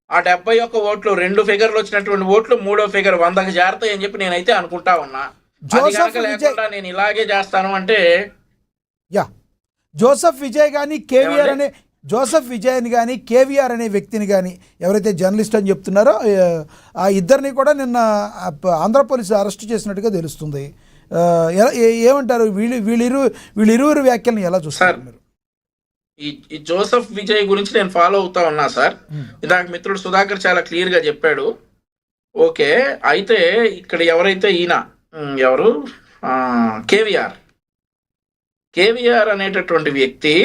ఆ 71 ఓట్లు 2 ఫిగర్లు వచ్చినటువంటి ఓట్లు 3వ ఫిగర్ 100కి చేరతాయి అని చెప్పి నేనైతే అనుకుంటా ఉన్నా. అది కనుక లేకుండా నేను ఇలాగే చేస్తాను అంటే జోసెఫ్ విజయ్ కానీ కేవీఆర్ అనే జోసెఫ్ విజయ్ని కానీ కేవీఆర్ అనే వ్యక్తిని కానీ ఎవరైతే జర్నలిస్ట్ అని చెప్తున్నారో ఆ ఇద్దరిని కూడా నిన్న ఆంధ్ర పోలీసు అరెస్ట్ చేసినట్టుగా తెలుస్తుంది. ఏమంటారు వీళ్ళిరువురు వ్యాఖ్యలను ఎలా చూస్తారు మీరు? ఈ జోసెఫ్ విజయ్ గురించి నేను ఫాలో అవుతా ఉన్నా సార్. ఇందాక మిత్రుడు సుధాకర్ చాలా క్లియర్ గా చెప్పాడు. ఓకే, అయితే ఇక్కడ ఎవరైతే ఈయన ఎవరు కేవీఆర్ అనేటటువంటి వ్యక్తి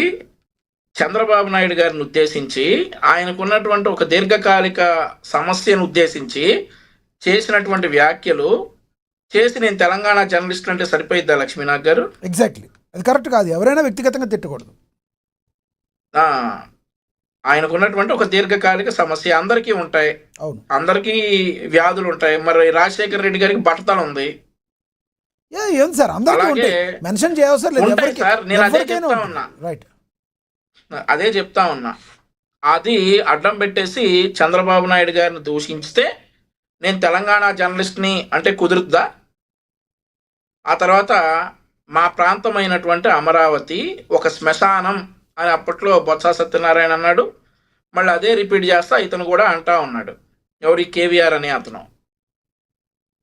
చంద్రబాబు నాయుడు గారిని ఉద్దేశించి ఆయనకున్నటువంటి ఒక దీర్ఘకాలిక సమస్యను ఉద్దేశించి చేసినటువంటి వ్యాఖ్యలు చేసి నేను తెలంగాణ జర్నలిస్ట్ అంటే సరిపోయిద్దా లక్ష్మీనాథ్ గారు? ఎగ్జాక్ట్లీ, అది కరెక్ట్ కాదు. ఎవరైనా వ్యక్తిగతంగా తిట్టకూడదు. ఆయనకున్నటువంటి ఒక దీర్ఘకాలిక సమస్య అందరికీ ఉంటాయి, అందరికీ వ్యాధులు ఉంటాయి. మరి రాజశేఖర్ రెడ్డి గారికి బట్టతల ఉంది. ఏం సార్ అందరికీ మెన్షన్ చేయవసరం లేదు సార్. నేను అదే చెప్తా ఉన్నా. అది అడ్డం పెట్టేసి చంద్రబాబు నాయుడు గారిని దూషించితే నేను తెలంగాణ జర్నలిస్ట్ని అంటే కుదురుద్దా? ఆ తర్వాత మా ప్రాంతమైనటువంటి అమరావతి ఒక శ్మశానం అని అప్పట్లో బొత్స సత్యనారాయణ అన్నాడు. మళ్ళీ అదే రిపీట్ చేస్తా ఇతను కూడా అంటా ఉన్నాడు, ఎవరి కేవీఆర్ అనే అతను.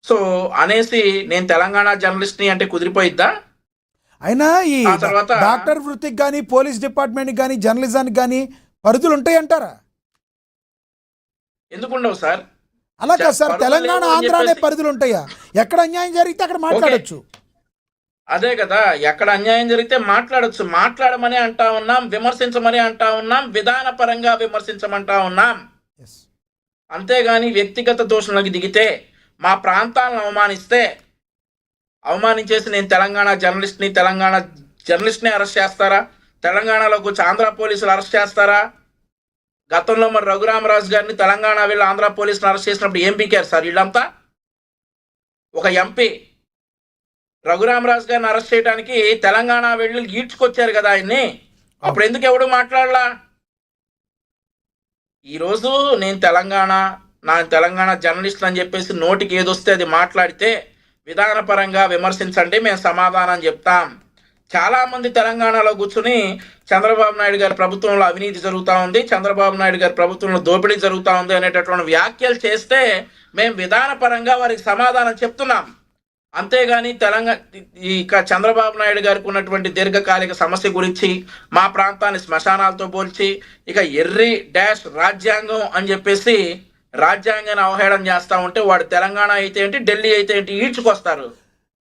సో అనేసి నేను తెలంగాణ జర్నలిస్ట్ని అంటే కుదిరిపోయిద్దా? అయినా ఈ డాక్టర్ వృత్తికి కానీ పోలీస్ డిపార్ట్మెంట్కి కానీ జర్నలిజానికి కానీ పరిధులు ఉంటాయి అంటారా? ఎందుకుండవు సార్? అలా కాదు సార్, తెలంగాణ ఆంధ్ర అనే పరిధులు ఉంటాయా? ఎక్కడ అన్యాయం జరిగితే అక్కడ మాట్లాడచ్చు. అదే కదా, ఎక్కడ అన్యాయం జరిగితే మాట్లాడచ్చు. మాట్లాడమని అంటా ఉన్నాం, విమర్శించమని అంటా ఉన్నాం, విధానపరంగా విమర్శించమంటా ఉన్నాం. అంతేగాని వ్యక్తిగత దూషణలకు దిగితే, మా ప్రాంతాలను అవమానించేసి నేను తెలంగాణ జర్నలిస్ట్ని అరెస్ట్ చేస్తారా? తెలంగాణలోకి వచ్చి ఆంధ్ర పోలీసులు అరెస్ట్ చేస్తారా? గతంలో మరి రఘురామరాజు గారిని తెలంగాణ వీళ్ళు ఆంధ్ర పోలీసులు అరెస్ట్ చేసినప్పుడు ఏం పీకారు సార్ వీళ్ళంతా? ఒక ఎంపీ రఘురామరాజు గారిని అరెస్ట్ చేయడానికి తెలంగాణ వెళ్ళి ఈడ్చుకొచ్చారు కదా ఆయన్ని. అప్పుడు ఎందుకు ఎవడు మాట్లాడలా? ఈరోజు నేను తెలంగాణ జర్నలిస్ట్ అని చెప్పేసి నోటికి ఏదొస్తే అది మాట్లాడితే విధానపరంగా విమర్శించండి, మేము సమాధానం చెప్తాం. చాలామంది తెలంగాణలో కూర్చుని చంద్రబాబు నాయుడు గారి ప్రభుత్వంలో అవినీతి జరుగుతూ ఉంది, చంద్రబాబు నాయుడు గారి ప్రభుత్వంలో దోపిడీ జరుగుతూ ఉంది అనేటటువంటి వ్యాఖ్యలు చేస్తే మేము విధానపరంగా వారికి సమాధానం చెప్తున్నాం. అంతేగాని ఇక చంద్రబాబు నాయుడు గారికి ఉన్నటువంటి దీర్ఘకాలిక సమస్య గురించి మా ప్రాంతాన్ని శ్మశానాలతో పోల్చి ఇక ఎర్రి డాష్ రాజ్యాంగం అని చెప్పేసి రాజ్యాంగాన్ని అవహేళన చేస్తా ఉంటే వాడు తెలంగాణ అయితే ఏంటి, ఢిల్లీ అయితే ఏంటి ఈడ్చుకొస్తారు.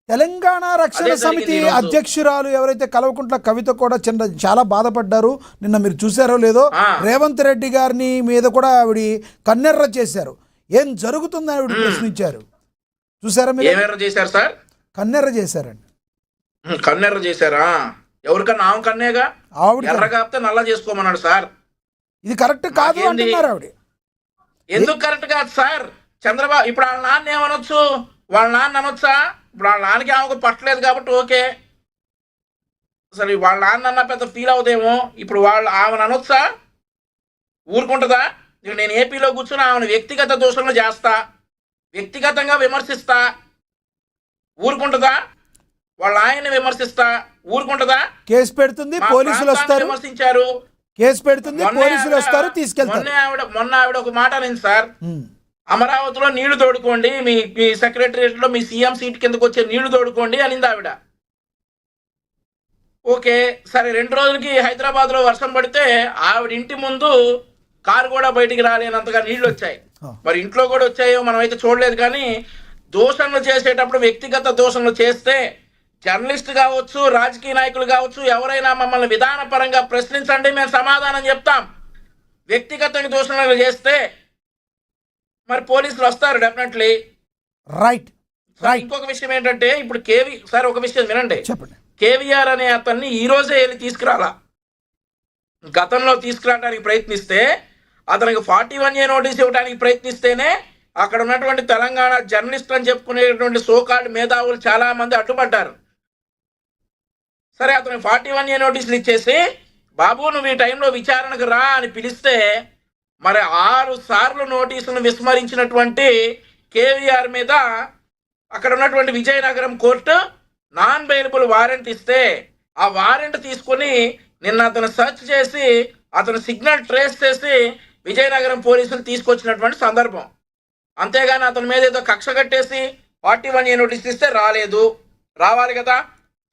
తెలంగాణ రక్షణ సమితి అధ్యక్షురాలు ఎవరైతే కల్వకుంట్ల కవిత కూడా చాలా బాధపడ్డారు. నిన్న మీరు చూసారో లేదో, రేవంత్ రెడ్డి గారిని మీద కూడా ఆవిడ కన్నెర్ర చేశారు. ఏం జరుగుతుందని ఆవిడ ప్రశ్నించారు. చూసారా మీరు? ఏమెర్ర చేశారు సార్? కన్నెర్ర చేశారండి. కన్నెర్ర చేశారా? ఎవరికన్నా ఆమె కన్నేగా, ఎర్ర కాపితే నల్ల చేసుకోమన్నాడు సార్. ఇది కరెక్ట్ కాదు అంటున్నారు ఆవిడ. ఎందుకు కరెక్ట్ కాదు సార్? చంద్రబాబు ఇప్పుడు వాళ్ళ నాన్న ఏమనొచ్చు? వాళ్ళ నాన్న అనొచ్చా? ఇప్పుడు వాళ్ళ నాన్నకి ఆమెకు పట్టలేదు కాబట్టి ఓకే, అసలు వాళ్ళ నాన్న అన్న పెద్ద ఫీల్ అవుదేమో. ఇప్పుడు ఆమెను అనొచ్చా? ఊరుకుంటుందా? నేను ఏపీలో కూర్చుని ఆమెను వ్యక్తిగత దూషణలు చేస్తా, వ్యక్తిగతంగా విమర్శిస్తా, ఊరుకుంటుందా? వాళ్ళ ఆయన్ని విమర్శిస్తా, ఊరుకుంటుందా? కేసు పెడుతుంది, పోలీసులు వస్తారు, విమర్శించారు, కేసు పెడుతుంది, పోలీసులు వస్తారు, తీసుకెళ్తారు. మొన్న ఆవిడ ఒక మాట అనింది సార్, అమరావతిలో నీళ్లు తోడుకోండి, మీ సెక్రటరియట్ లో మీ సీఎం సీట్ కిందకు వచ్చే నీళ్లు తోడుకోండి అనింది ఆవిడ. ఓకే సరే, 2 రోజులకి హైదరాబాద్ లో వర్షం పడితే ఆవిడ ఇంటి ముందు కారు కూడా బయటికి రాలేనంతగా నీళ్లు వచ్చాయి. మరి ఇంట్లో కూడా వచ్చాయో మనం అయితే చూడలేదు. కానీ దూషణలు చేసేటప్పుడు వ్యక్తిగత దూషణలు చేస్తే జర్నలిస్ట్ కావచ్చు, రాజకీయ నాయకులు కావచ్చు, ఎవరైనా మమ్మల్ని విధానపరంగా ప్రశ్నించండి, మేము సమాధానం చెప్తాం. వ్యక్తిగతంగా దూషణలు చేస్తే మరి పోలీసులు వస్తారు డెఫినెట్లీ. రైట్. ఇంకొక విషయం ఏంటంటే ఇప్పుడు సార్ ఒక విషయం వినండి. చెప్పండి. కేవీఆర్ అనే అతన్ని ఈ రోజే వెళ్ళి తీసుకురాలా, గతంలో తీసుకురావడానికి ప్రయత్నిస్తే, అతనికి 41A నోటీస్ ఇవ్వడానికి ప్రయత్నిస్తేనే అక్కడ ఉన్నటువంటి తెలంగాణ జర్నలిస్ట్ అని చెప్పుకునేటువంటి సోకాల్డ్ మేధావులు చాలా మంది అడ్డుపడ్డారు. సరే, అతనికి 41A నోటీసులు ఇచ్చేసి బాబు నువ్వు ఈ టైంలో విచారణకు రా అని పిలిస్తే మరి 6 సార్లు నోటీసులను విస్మరించినటువంటి కేవీఆర్ మీద అక్కడ ఉన్నటువంటి Vizianagaram court non bailable warrant ఇస్తే ఆ వారెంట్ తీసుకొని నిన్న అతను సెర్చ్ చేసి అతను సిగ్నల్ ట్రేస్ చేసి విజయనగరం పోలీసులు తీసుకొచ్చినటువంటి సందర్భం. అంతేగాని అతని మీద ఏదో కక్ష కట్టేసి 41A నోటీస్ ఇస్తే రాలేదు. రావాలి కదా,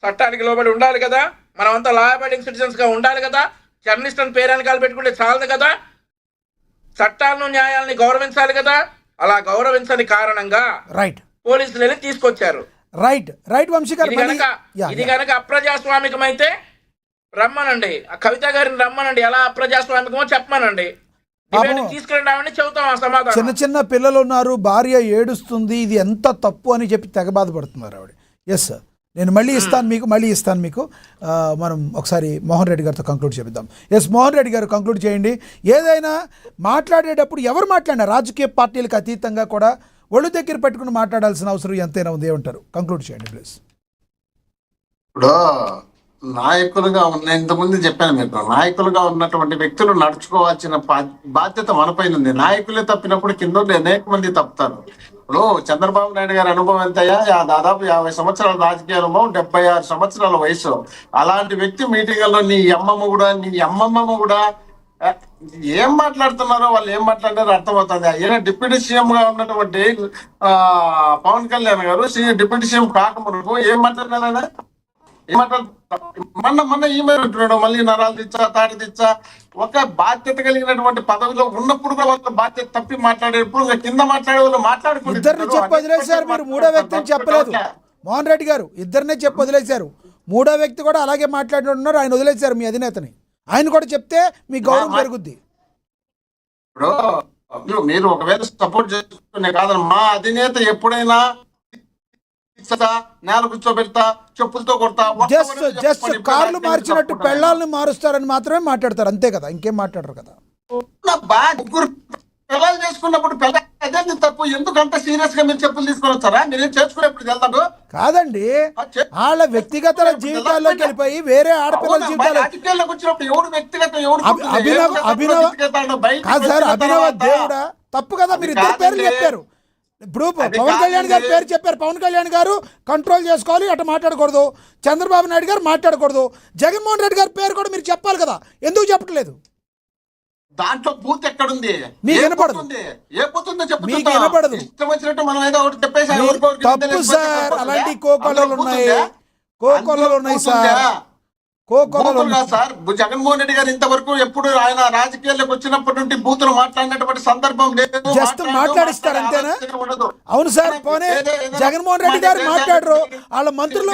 చట్టానికి లోబడి ఉండాలి కదా, మనమంతా లా అబైడింగ్ సిటిజన్స్గా ఉండాలి కదా, జర్నలిస్ట్ అని పేరెనకాలు పెట్టుకుంటే చాలదు కదా, చట్టాలను న్యాయాలని గౌరవించాలి కదా. అలా గౌరవించని కారణంగా పోలీసులు వెళ్ళి తీసుకొచ్చారు. ఇది కనుక అప్రజాస్వామికం అయితే రమ్మనండి, ఆ కవిత గారిని రమ్మనండి, ఎలా అప్రజాస్వామికమో చెప్పమనండి, తీసుకురండి, చెబుతాం ఆ సమాధానం. చిన్న చిన్న పిల్లలు ఉన్నారు, భార్య ఏడుస్తుంది, ఇది ఎంత తప్పు అని చెప్పి తెగ బాధపడుతున్నారు ఆవిడ. ఎస్ సార్, నేను మళ్ళీ ఇస్తాను మీకు. మనం ఒకసారి మోహన్ రెడ్డి గారితో కంక్లూడ్ చేద్దాం. ఎస్, మోహన్ రెడ్డి గారు కంక్లూడ్ చేయండి. ఏదైనా మాట్లాడేటప్పుడు ఎవరు మాట్లాడినా రాజకీయ పార్టీలకు అతీతంగా కూడా ఒళ్ళు దగ్గర పెట్టుకుని మాట్లాడాల్సిన అవసరం ఎంతైనా ఉంది ఏమంటారు? కంక్లూడ్ చేయండి ప్లీజ్. ఇప్పుడు నాయకులుగా ఇంతకుముందు చెప్పాను మీకు, నాయకులుగా ఉన్నటువంటి వ్యక్తులు నడుచుకోవాల్సిన బాధ్యత మనపైన ఉంది. నాయకులే తప్పినప్పుడు కింద అనేక మంది తప్పుతారు. ఇప్పుడు చంద్రబాబు నాయుడు గారి అనుభవం ఎంతయ్యా? దాదాపు 50 సంవత్సరాల రాజకీయ అనుభవం, 76 సంవత్సరాల వయసు. అలాంటి వ్యక్తి మీటింగ్లలో నీ అమ్మమ్మ కూడా ఏం మాట్లాడుతున్నారో, వాళ్ళు ఏం మాట్లాడారో అర్థమవుతుంది. ఈయన డిప్యూటీ సీఎం గా ఉన్నటువంటి పవన్ కళ్యాణ్ గారు డిప్యూటీ సీఎం కాకముందు ఏం మాట్లాడినారా? మొన్న ఈమెయిల్ ఉంటున్నాడు, మళ్ళీ నరాలు తెచ్చా తాటి తెచ్చా. ఒక బాధ్యత కలిగినటువంటి పదవిలో ఉన్నప్పుడు కూడా వాళ్ళ బాధ్యత తప్పి మాట్లాడేప్పుడు కింద మాట్లాడే వాళ్ళు మాట్లాడుకుంటారు. ఇద్దరిని చెప్పి వదిలేశారు, మీరు మూడో వ్యక్తిని చెప్పలేదు. మోహన్ రెడ్డి గారు ఇద్దరినే చెప్పి వదిలేశారు, మూడో వ్యక్తి కూడా అలాగే మాట్లాడుతున్నారు, ఆయన వదిలేశారు మీ అధినేతని. ఆయన కూడా చెప్తే మీ గౌరవం పెరుగుద్ది. ఇప్పుడు మీరు ఒకవేళ సపోర్ట్ చేసుకునే కాదని మా అధినేత ఎప్పుడైనా నేల కూర్చోబెడతా, చెప్పులతో కొడతా, జస్ట్ కార్లు మార్చినట్టు పెళ్ళాలను మారుస్తారని మాత్రమే మాట్లాడతారు, అంతే కదా, ఇంకేం మాట్లాడరు కదా. ముగ్గురు పిల్లలు చేసుకున్నప్పుడు అదే తప్పు. ఎందుకంత సీరియస్ గా మీరు చెప్పులు తీసుకొని వచ్చారా? మీరు చేసుకునేప్పుడు వెళ్తాడు కాదండి, వాళ్ళ వ్యక్తిగత జీవితాల్లోకి వెళ్ళిపోయి వేరే ఆడపిల్లల జీవితాలు వచ్చినప్పుడు ఎవరు వ్యక్తిగత అభినవ దేవుడా తప్పు కదా. మీరు ఇద్దరు పేర్లు చెప్పారు. ఇప్పుడు పవన్ కళ్యాణ్ గారి పేరు చెప్పారు. పవన్ కళ్యాణ్ గారు కంట్రోల్ చేసుకోవాలి, అటు మాట్లాడకూడదు. చంద్రబాబు నాయుడు గారు మాట్లాడకూడదు. జగన్మోహన్ రెడ్డి గారి పేరు కూడా మీరు చెప్పాలి కదా, ఎందుకు చెప్పట్లేదు? దాంట్లో బూత్ ఎక్కడుంది? మీకు వినపడదు, ఏ పోతుందో చెప్పు. మీకు వినపడదు. ఇష్టం వచ్చినట్టు మనం ఏదో ఒకటి చెప్పేసి తప్పు సార్. అలాంటి కోకొల్లలు ఉన్నాయి సార్, సార్. జగన్మోహన్ రెడ్డి గారు ఇంతవరకు ఎప్పుడు ఆయన రాజకీయాల్లోకి వచ్చినప్పటి నుండి బూతులు మాట్లాడినటువంటి సందర్భం లేదు. జస్ట్ మాట్లాడిస్తారు అంతేనా? అవును సార్. పోనీ జగన్మోహన్ రెడ్డి గారు మాట్లాడరు, వాళ్ళ మంత్రులు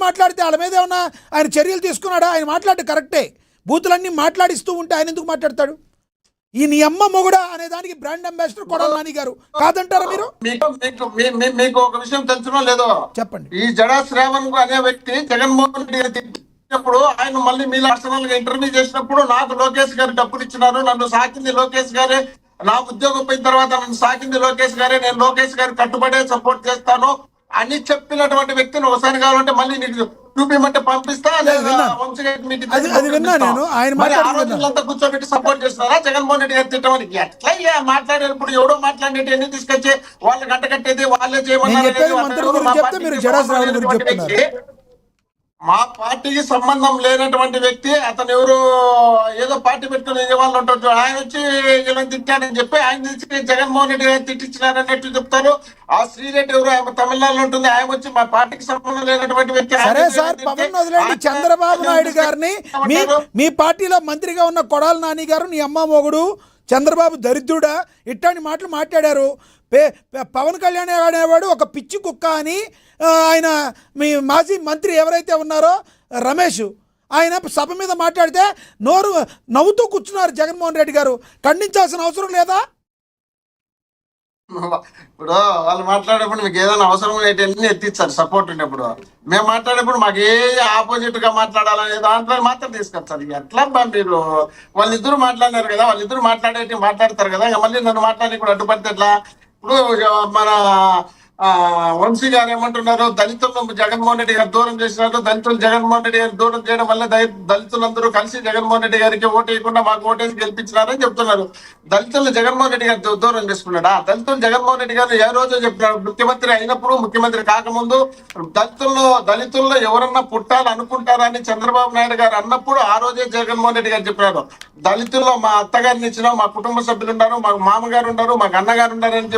మాట్లాడితే వాళ్ళ మీద ఏమన్నా ఆయన చర్యలు తీసుకున్నాడా? ఆయన మాట్లాడు కరెక్టే, బూతులన్నీ మాట్లాడిస్తూ ఉంటే ఆయన ఎందుకు మాట్లాడతాడు? ఈ నీ అమ్మ మొగుడా అనే దానికి బ్రాండ్ అంబాసిడర్ కొడాలి నాని గారు కాదంటారా మీరు? మీకు ఒక విషయం తెలుసునో లేదో చెప్పండి. ఈ జడా శ్రావణ్ అనే వ్యక్తి జగన్మోహన్ రెడ్డి గారు తిట్టినప్పుడు ఆయన మళ్ళీ మీ పర్సనల్ గా ఇంటర్వ్యూ చేసినప్పుడు నాకు లోకేష్ గారు డబ్బులు ఇచ్చినారు, నన్ను సాకింది లోకేష్ గారే, నా ఉద్యోగం పోయిన తర్వాత నన్ను సాకింది లోకేష్ గారే, నేను లోకేష్ గారికి కట్టుబడే సపోర్ట్ చేస్తాను అని చెప్పినటువంటి వ్యక్తిని ఒకసారి కావాలంటే మళ్ళీ నీకు చూపిమంటే పంపిస్తా. కూర్చోబెట్టి సపోర్ట్ చేస్తున్నారా జగన్మోహన్ రెడ్డి గారు తిట్టమని? ఎట్లా మాట్లాడేటప్పుడు ఎవడో మాట్లాడినట్టు ఎన్ని తీసుకొచ్చి వాళ్ళు గంటకట్టేది వాళ్ళే చేయమని. మా పార్టీకి సంబంధం లేనటువంటి వ్యక్తి అతను ఎవరు ఏదో పార్టీ పెట్టుకుని వాళ్ళు ఉంటారు, ఆయన వచ్చి ఇలా తిట్టానని చెప్పి ఆయన తెచ్చి జగన్మోహన్ రెడ్డి గారు తిట్టించినారన్నట్టు చెప్తారు. ఆ శ్రీరెడ్డి ఎవరు, ఆమె తమిళనాడులో ఉంటుంది, ఆయన వచ్చి మా పార్టీకి సంబంధం లేనటువంటి వ్యక్తి. సరే సార్, పవన్ వదిలేండి. చంద్రబాబు నాయుడు గారిని మీ పార్టీలో మంత్రిగా ఉన్న కొడాలి నాని గారు నీ అమ్మ మొగుడు చంద్రబాబు దరిద్రుడా ఇట్లాంటి మాటలు మాట్లాడారు. పవన్ కళ్యాణ్ అనేవాడు ఒక పిచ్చి కుక్క అని ఆయన మీ మాజీ మంత్రి ఎవరైతే ఉన్నారో రమేష్, ఆయన సభ మీద మాట్లాడితే నవ్వుతూ కూర్చున్నారు జగన్మోహన్ రెడ్డి గారు. ఖండించాల్సిన అవసరం లేదా? ఇప్పుడు వాళ్ళు మాట్లాడేప్పుడు మీకు ఏదైనా అవసరం అన్ని ఎత్తిస్తారు సపోర్ట్ ఉన్నప్పుడు. మేము మాట్లాడేప్పుడు మాకు ఏ ఆపోజిట్ గా మాట్లాడాలనే దాంట్లో మాత్రం తీసుకొస్తారు. ఎట్లా మీరు వాళ్ళిద్దరు మాట్లాడినారు కదా, వాళ్ళిద్దరు మాట్లాడతారు కదా, ఇక మళ్ళీ నన్ను మాట్లాడి కూడా అడ్డుపడితే ఎట్లా? ఇప్పుడు మన వంశీ గారు ఏమంటున్నారు, దళితులను జగన్మోహన్ రెడ్డి గారు దూరం చేసినారు, దళితులు జగన్మోహన్ రెడ్డి గారు దూరం చేయడం వల్ల దళితులందరూ కలిసి జగన్మోహన్ రెడ్డి గారికి ఓటేయకుండా మాకు ఓటేసి గెలిపించినారని చెప్తున్నారు. దళితులు జగన్మోహన్ రెడ్డి గారు దూరం చేసుకున్నాడా? దళితులు జగన్మోహన్ రెడ్డి గారు ఏ రోజు చెప్పినారు? ముఖ్యమంత్రి అయినప్పుడు, ముఖ్యమంత్రి కాకముందు దళితుల్లో ఎవరన్నా పుట్టాలనుకుంటారని చంద్రబాబు నాయుడు గారు అన్నప్పుడు ఆ రోజే జగన్మోహన్ రెడ్డి గారు చెప్పినారు, దళితుల్లో మా అత్తగారిని ఇచ్చినాం, మా కుటుంబ సభ్యులు ఉన్నారు, మాకు మామగారు ఉన్నారు, మాకు అన్నగారు ఉన్నారు అని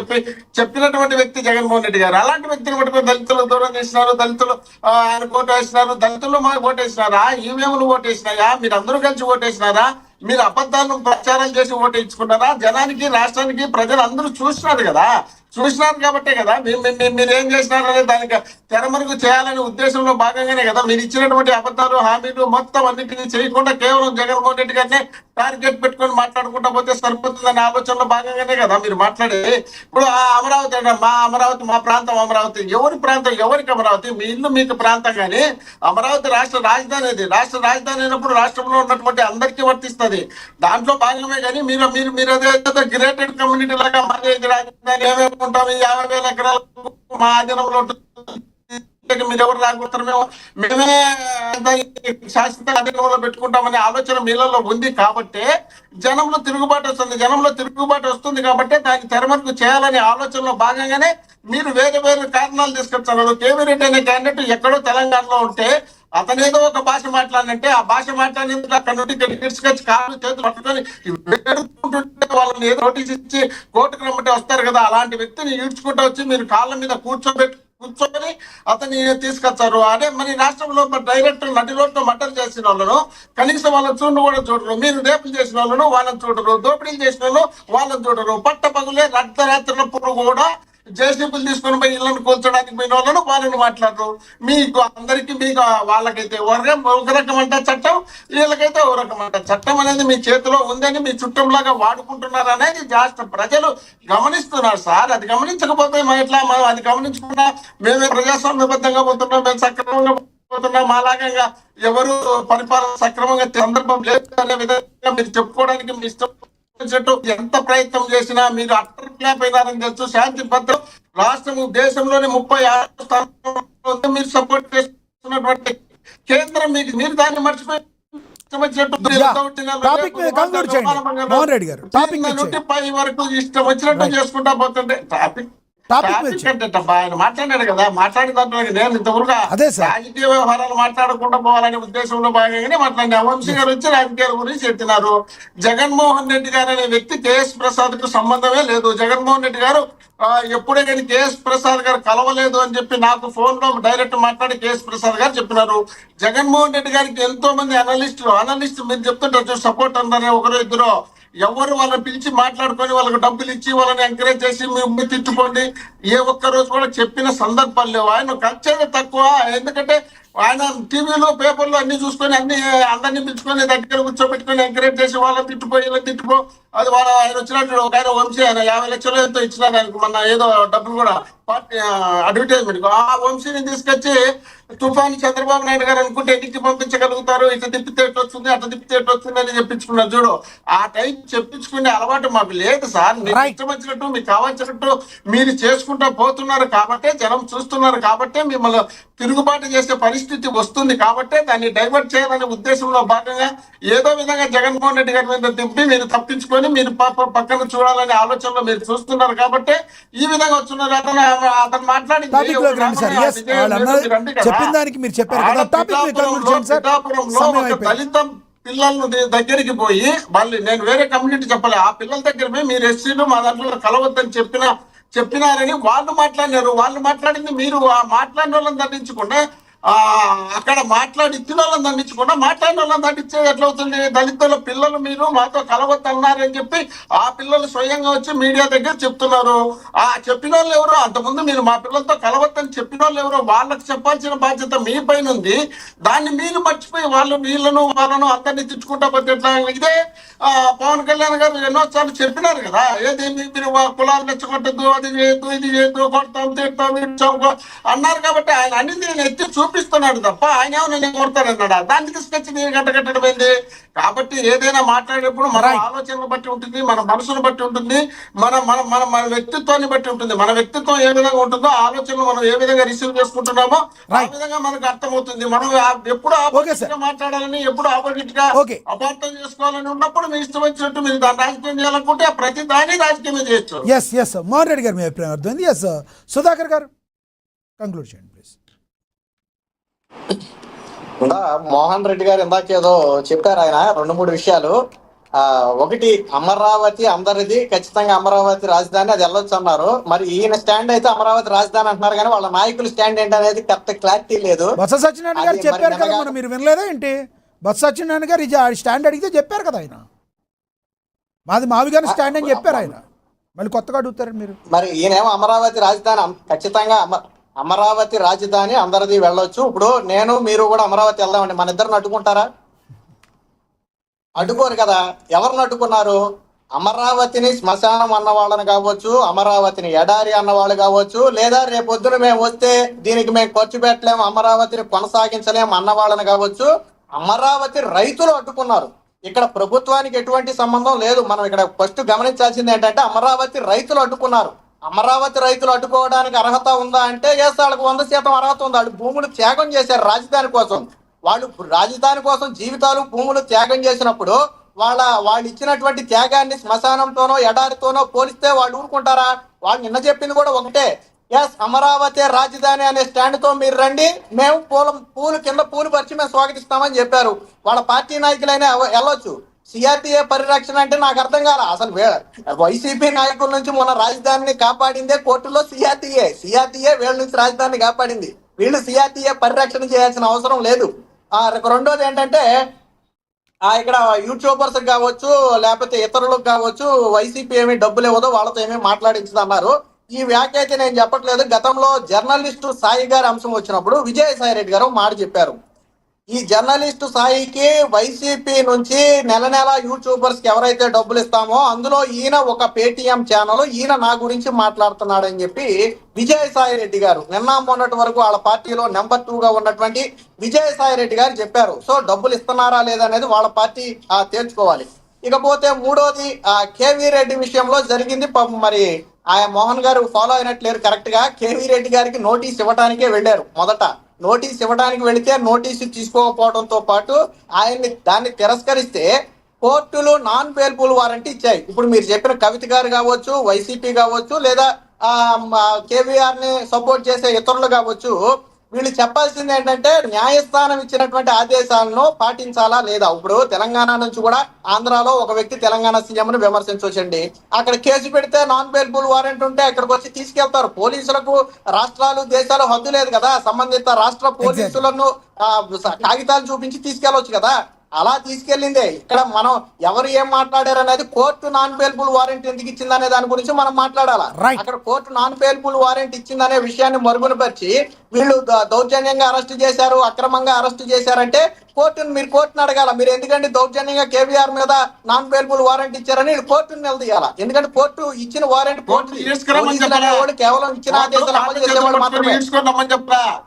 చెప్పినటువంటి వ్యక్తి జగన్మోహన్ రెడ్డి గారు. అలాంటి వ్యక్తిని పట్టుకుని దళితులు దూరం చేసినారు, దళితులు ఆయన ఓటు వేసినారు, దళితులు మాకు ఓటేసినారా? ఈవీఎంలు ఓటేసినాయా? మీరు అందరూ కలిసి ఓటేసినారా? మీరు అబద్ధాలను ప్రచారం చేసి ఓటు ఇచ్చుకున్నారా? జనానికి, రాష్ట్రానికి ప్రజలు అందరూ చూసినారు కదా, చూసినారు కాబట్టే కదా మీరు ఏం చేసినారనే దానికి తెరమరుగు చేయాలనే ఉద్దేశంలో భాగంగానే కదా మీరు ఇచ్చినటువంటి అబద్ధాలు, హామీలు మొత్తం అన్నింటినీ చేయకుండా కేవలం జగన్మోహన్ రెడ్డి గారిని టార్గెట్ పెట్టుకొని మాట్లాడుకుంటా పోతే సరిపోతుందనే ఆలోచనలో భాగంగానే కదా మీరు మాట్లాడేది. ఇప్పుడు అమరావతి అంటే మా అమరావతి, మా ప్రాంతం అమరావతి. ఎవరి ప్రాంతం? ఎవరికి అమరావతి? మీ ఇల్లు మీకు ప్రాంతం. కానీ అమరావతి రాష్ట్ర రాజధాని. అది రాష్ట్ర రాజధాని అయినప్పుడు రాష్ట్రంలో ఉన్నటువంటి అందరికీ వర్తిస్తుంది. దాంట్లో భాగమే. కానీ మీరు అదే గ్రేటెడ్ కమ్యూనిటీ లాగా మాది రాజధాని ఏమేమి ఉంటాం, 50,000 ఎకరాలకు మా ఆధీనంలో మీరు ఎవరు రాకపోతారు, మేమే శాశ్వత అధీనంలో పెట్టుకుంటామనే ఆలోచన మీలలో ఉంది. కాబట్టి జనంలో తిరుగుబాటు వస్తుంది. కాబట్టి దాన్ని తెరమరుగు చేయాలనే ఆలోచనలో భాగంగానే మీరు వేరే కారణాలు తీసుకొచ్చారు. కేవీ రెడ్డి అనే క్యాండిడేట్ ఎక్కడో తెలంగాణలో ఉంటే అతనేదో ఒక భాష మాట్లాడినంటే ఆ భాష మాట్లాడినందుకు అక్కడ నుండి తీసుకొచ్చి కాళ్ళు చేతులు పట్టుకొని వేడుకుంటుంటే వాళ్ళని ఏదో నోటీస్ ఇచ్చి కోర్టుకు రమ్మంటే వస్తారు కదా, అలాంటి వ్యక్తిని ఈడ్చుకుంటూ వచ్చి మీరు కాళ్ళ మీద కూర్చొని అతన్ని తీసుకొచ్చారు. అదే మరి రాష్ట్రంలో డైరెక్ట్ నటి రోడ్లో మర్డర్ చేసిన వాళ్ళను కనీసం వాళ్ళని చూడరు. మీరు రేపులు చేసిన వాళ్ళను వాళ్ళని చూడరు, దోపిడీలు చేసిన వాళ్ళని చూడరు. పట్టపగులే అర్ధరాత్రులప్పుడు కూడా జేసీబీలు తీసుకొని పోయి ఇళ్లను కూల్చడానికి పోయిన వాళ్ళని మాట్లాడరు. మీకు అందరికీ వాళ్ళకైతే ఒక రకం అంట చట్టం, వీళ్ళకైతే ఒక రకం అంట చట్టం అనేది మీ చేతిలో ఉందని మీ చుట్టంలాగా వాడుకుంటున్నారు అనేది రాష్ట్ర ప్రజలు గమనిస్తున్నారు సార్. అది గమనించకపోతే మనం అది గమనించకుండా మేమే ప్రజాస్వామ్యబద్ధంగా పోతున్నాం, మేము సక్రమంగా పోతున్నాం, మాలాగంగా ఎవరు పరిపాలన సక్రమంగా సందర్భం లేదు అనే విధంగా మీరు చెప్పుకోవడానికి మీ ఇష్టం ఎంత ప్రయత్నం చేసినా మీరు అట్టర్ క్లాప్ అయినారని తెలుసు. శాంతి భద్రత రాష్ట్రం దేశంలోని 36వ స్థానంలో మీరు సపోర్ట్ చేస్తున్నటువంటి కేంద్రం మీరు దాన్ని మర్చిపోయి పై వరకు ఇష్టం వచ్చినట్టు చేసుకుంటా పోతుంటే ఆయన మాట్లాడాడు కదా, మాట్లాడిన దాంట్లో నేను ఇంతవరకు రాజకీయ వ్యవహారాలు మాట్లాడకుండా పోవాలనే ఉద్దేశంలో భాగంగానే మాట్లాడిన. వంశీ గారు వచ్చి రాజకీయాల గురించి చెప్పినారు. జగన్మోహన్ రెడ్డి గారు అనే వ్యక్తి కేఎస్ ప్రసాద్ కు సంబంధమే లేదు. జగన్మోహన్ రెడ్డి గారు ఎప్పుడే కానీ కేఎస్ ప్రసాద్ గారు కలవలేదు అని చెప్పి నాకు ఫోన్ లో డైరెక్ట్ మాట్లాడి కేఎస్ ప్రసాద్ గారు చెప్పినారు. జగన్మోహన్ రెడ్డి గారికి ఎంతో మంది అనలిస్టులు మీరు చెప్తుంటారు సపోర్ట్ అన్నారే ఒకరు ఇద్దరు, ఎవరు వాళ్ళని పిలిచి మాట్లాడుకొని వాళ్ళకి డబ్బులు ఇచ్చి వాళ్ళని ఎంకరేజ్ చేసి మీరు తిట్టుకోండి ఏ ఒక్క రోజు కూడా చెప్పిన సందర్భాలు లేవు. ఆయన ఖర్చు తక్కువ. ఎందుకంటే ఆయన టీవీలో పేపర్లో అన్ని చూసుకొని అందరినీ పిలుచుకొని దగ్గర కూర్చోబెట్టుకొని ఎంకరేజ్ చేసి వాళ్ళని తిట్టుకో అది ఆయన వచ్చినట్టు ఒక ఆయన వంశీ ఆయన 50 లక్షలు ఎంతో ఇచ్చినారు ఆయనకు మొన్న ఏదో డబ్బులు కూడా పార్టీ అడ్వర్టైజ్మెంట్. ఆ వంశీని తీసుకొచ్చి తుఫాను చంద్రబాబు నాయుడు గారు అనుకుంటే ఎన్నికి పంపించగలుగుతారు, ఇట్లా తిప్పితే ఎట్లా వస్తుంది, అట్లా తిప్పితే ఎట్లా వస్తుంది అని చెప్పించుకున్నారు చూడు. ఆ టైం చెప్పించుకునే అలవాటు మాకు లేదు సార్. మీకు ఇష్టం వచ్చినట్టు మీకు కావాల్సినట్టు మీరు చేసుకుంటా పోతున్నారు కాబట్టే జనం చూస్తున్నారు కాబట్టే మిమ్మల్ని తిరుగుబాటు చేసే పరిస్థితి వస్తుంది కాబట్టే దాన్ని డైవర్ట్ చేయాలనే ఉద్దేశంలో భాగంగా ఏదో విధంగా జగన్మోహన్ రెడ్డి గారి మీద తిప్పి మీరు తప్పించుకొని మీరు పక్కన చూడాలనే ఆలోచనలో మీరు చూస్తున్నారు కాబట్టి ఈ విధంగా వచ్చున్నారు. అతను మాట్లాడి దళిత పిల్లలను దగ్గరికి పోయి మళ్ళీ నేను వేరే కమ్యూనిటీ చెప్పలే, ఆ పిల్లల దగ్గర పోయి మీరు ఎస్సీలు మా దాంట్లో కలవద్దని చెప్పినారని వాళ్ళు మాట్లాడినారు. వాళ్ళు మాట్లాడింది మీరు ఆ మాట్లాడిన వాళ్ళని దండించకుండా అక్కడ మాట్లాడి ఇచ్చిన వాళ్ళని దండించకుండా మాట్లాడిన వాళ్ళని దండించేది ఎట్లా అవుతుంది? దళితుల పిల్లలు మీరు మాతో కలవద్దన్నారని చెప్పి ఆ పిల్లలు స్వయంగా వచ్చి మీడియా దగ్గర చెప్తున్నారు. ఆ చెప్పిన వాళ్ళు ఎవరో, అంతకుముందు మీరు మా పిల్లలతో కలవద్దని చెప్పిన వాళ్ళు ఎవరో వాళ్ళకి చెప్పాల్సిన బాధ్యత మీ పైన ఉంది. దాన్ని మీరు మర్చిపోయి వీళ్ళను అందరినీ తిట్టుకుంటా పోతే ఎట్లా? ఇదే పవన్ కళ్యాణ్ గారు ఎన్నోసార్లు చెప్పినారు కదా, ఏది మీరు కులాలు రెచ్చగొట్టద్దు, అది చేయొద్దు, ఇది చేయొద్దు, కొడతాం తిడతాం అన్నారు. కాబట్టి ఆయన అన్ని నేను ఎత్తి చూపిస్తున్నాడు తప్ప ఆయన ఏమో నేను కొడతానన్నాడా? దాన్ని తీసుకొచ్చి నేను గంటగట్టడం ఏంది? కాబట్టి ఏదైనా మాట్లాడేటప్పుడు మన ఆలోచనను బట్టి ఉంటుంది, మన మనసును బట్టి ఉంటుంది, మన మన మన మన వ్యక్తిత్వాన్ని బట్టి ఉంటుంది. మన వ్యక్తిత్వం ఏ విధంగా ఉంటుందో ఆలోచనలు మనం ఏ విధంగా రిసీవ్ చేసుకుంటున్నామో ఆ విధంగా మనకు అర్థమవుతుంది. మనం ఎప్పుడు ఆపోజిట్ గా మాట్లాడాలని, ఎప్పుడు ఆపోజిట్ గా అపార్థం చేసుకోవాలని ఉన్నప్పుడు మీ ఇష్టం వచ్చినట్టు మీరు దాన్ని రాజకీయం చేయాలనుకుంటే ప్రతి దాన్ని రాజకీయమే చేయొచ్చు. ఎస్ మోహన్ రెడ్డి గారు మీ అభిప్రాయం అర్థమైంది. ఎస్ సుధాకర్ గారు కంక్లూడ్ చేయండి ప్లీజ్. మోహన్ రెడ్డి గారు ఇందాక ఏదో చెప్పారు, ఆయన 2-3 విషయాలు. ఒకటి, అమరావతి అందరిది, ఖచ్చితంగా అమరావతి రాజధాని, అది వెళ్ళొచ్చు అన్నారు. మరి ఈయన స్టాండ్ అయితే అమరావతి రాజధాని అంటున్నారు, కానీ వాళ్ళ నాయకుల స్టాండ్ ఏంటనేది కరెక్ట్ క్లారిటీ లేదు. బొత్స సత్యనారాయణ గారు చెప్పారు కదా, మనం మీరు వినలేదా ఏంటి? బొత్స సత్యనారాయణ గారు స్టాండ్ అడిగితే చెప్పారు కదా, ఆయన మాది మావిగాని స్టాండ్ అని చెప్పారు. ఆయన మళ్ళీ కొత్తగా అడుగుతారు మీరు. మరి ఈయనేమో అమరావతి రాజధాని, ఖచ్చితంగా అమరావతి రాజధాని అందరిది వెళ్ళొచ్చు. ఇప్పుడు నేను మీరు కూడా అమరావతి వెళ్దామండి, మన ఇద్దరిని అడ్డుకుంటారా? అడ్డుకోరు కదా. ఎవరిని అడ్డుకున్నారు? అమరావతిని శ్మశానం అన్న వాళ్ళని కావచ్చు, అమరావతిని ఎడారి అన్న వాళ్ళు కావచ్చు, లేదా రేపొద్దున మేము వస్తే దీనికి మేము ఖర్చు పెట్టలేము, అమరావతిని కొనసాగించలేము అన్న వాళ్ళని కావచ్చు. అమరావతి రైతులు అడ్డుకున్నారు. ఇక్కడ ప్రభుత్వానికి ఎటువంటి సంబంధం లేదు. మనం ఇక్కడ ఫస్ట్ గమనించాల్సింది ఏంటంటే అమరావతి రైతులు అడ్డుకున్నారు. అమరావతి రైతులు అడ్డుకోవడానికి అర్హత ఉందా అంటే ఎస్, వాళ్ళకి 100% అర్హత ఉంది. వాళ్ళు భూములు త్యాగం చేశారు రాజధాని కోసం. వాళ్ళు రాజధాని కోసం జీవితాలు భూములు త్యాగం చేసినప్పుడు వాళ్ళు ఇచ్చినటువంటి త్యాగాన్ని శ్మశానంతోనో ఎడారితోనో పోలిస్తే వాళ్ళు ఊరుకుంటారా? వాళ్ళు నిన్న చెప్పింది కూడా ఒకటే, ఎస్ అమరావతి రాజధాని అనే స్టాండ్ తో మీరు రండి, మేము పూలు కింద పూలు పరిచి మేము స్వాగతిస్తామని చెప్పారు. వాళ్ళ పార్టీ నాయకులైనా వెళ్ళొచ్చు. సిఆర్టీఏ పరిరక్షణ అంటే నాకు అర్థం కాల. అసలు వైసీపీ నాయకుల నుంచి మొన్న రాజధానిని కాపాడిందే కోర్టులో సిఆర్టీఏ వీళ్ళ నుంచి రాజధానిని కాపాడింది. వీళ్ళు సిఆర్టీఏ పరిరక్షణ చేయాల్సిన అవసరం లేదు. రెండోది ఏంటంటే ఇక్కడ యూట్యూబర్స్ కావచ్చు, లేకపోతే ఇతరులకు కావచ్చు, వైసీపీ ఏమీ డబ్బులు ఇవ్వదో వాళ్ళతో ఏమీ మాట్లాడించదు అన్నారు. ఈ వ్యాఖ్య అయితే నేను చెప్పట్లేదు. గతంలో జర్నలిస్టు సాయి గారి అంశం వచ్చినప్పుడు విజయసాయి రెడ్డి గారు మాట చెప్పారు. ఈ జర్నలిస్టు సాయికి వైసీపీ నుంచి నెల యూట్యూబర్స్ కి ఎవరైతే డబ్బులు ఇస్తామో అందులో ఈయన ఒక పేటిఎం ఛానల్, ఈయన నా గురించి మాట్లాడుతున్నాడని చెప్పి విజయసాయి రెడ్డి గారు నిన్న మొన్నటి వరకు వాళ్ళ పార్టీలో నెంబర్ 2 గా ఉన్నటువంటి విజయసాయి రెడ్డి గారు చెప్పారు. సో డబ్బులు ఇస్తున్నారా లేదనేది వాళ్ళ పార్టీ తేల్చుకోవాలి. ఇకపోతే మూడోది కేవీ రెడ్డి విషయంలో జరిగింది. మరి ఆయన మోహన్ గారు ఫాలో అయినట్లేరు కరెక్ట్ గా. కేవీ రెడ్డి గారికి నోటీస్ ఇవ్వడానికే వెళ్ళారు. మొదట నోటీస్ ఇవ్వడానికి వెళితే నోటీసు తీసుకోకపోవడంతో పాటు దాన్ని తిరస్కరిస్తే కోర్టులు నాన్ బెయిలబుల్ వారెంట్ ఇచ్చాయి. ఇప్పుడు మీరు చెప్పిన కవిత గారు కావచ్చు, వైసీపీ కావచ్చు, లేదా కేవీఆర్ ని సపోర్ట్ చేసే ఇతరులు కావచ్చు, వీళ్ళు చెప్పాల్సింది ఏంటంటే న్యాయస్థానం ఇచ్చినటువంటి ఆదేశాలను పాటించాలా లేదా. ఇప్పుడు తెలంగాణ నుంచి కూడా ఆంధ్రాలో ఒక వ్యక్తి తెలంగాణ సీఎం ను విమర్శించవచ్చండి. అక్కడ కేసు పెడితే నాన్ బెయిలబుల్ వారెంట్ ఉంటే అక్కడికి వచ్చి తీసుకెళ్తారు. పోలీసులకు రాష్ట్రాలు దేశాలు హద్దు లేదు కదా. సంబంధిత రాష్ట్ర పోలీసులను కాగితాలు చూపించి తీసుకెళ్లొచ్చు కదా. అలా తీసుకెళ్లిందే. ఇక్కడ మనం ఎవరు ఏం మాట్లాడారు అనేది కోర్టు నాన్ బెయిలబుల్ వారెంట్ ఎందుకు ఇచ్చిందనే దాని గురించి మనం మాట్లాడాలా. అక్కడ కోర్టు నాన్ బెయిలబుల్ వారెంట్ ఇచ్చిందనే విషయాన్ని మరుగున పరిచి వీళ్ళు దౌర్జన్యంగా అరెస్ట్ చేశారు, అక్రమంగా అరెస్ట్ చేశారంటే కోర్టుని అడగాల. మీరు ఎందుకంటే దౌర్జన్యంగా కేవీఆర్ మీద నాన్ బెయిలబుల్ వారెంట్ ఇచ్చారని కోర్టుని నిలదీయాల. ఎందుకంటే కోర్టు ఇచ్చిన వారెంట్ కేవలం ఇచ్చిన ఆదేశాలు అమలు చేసేవాళ్ళు మాత్రమే.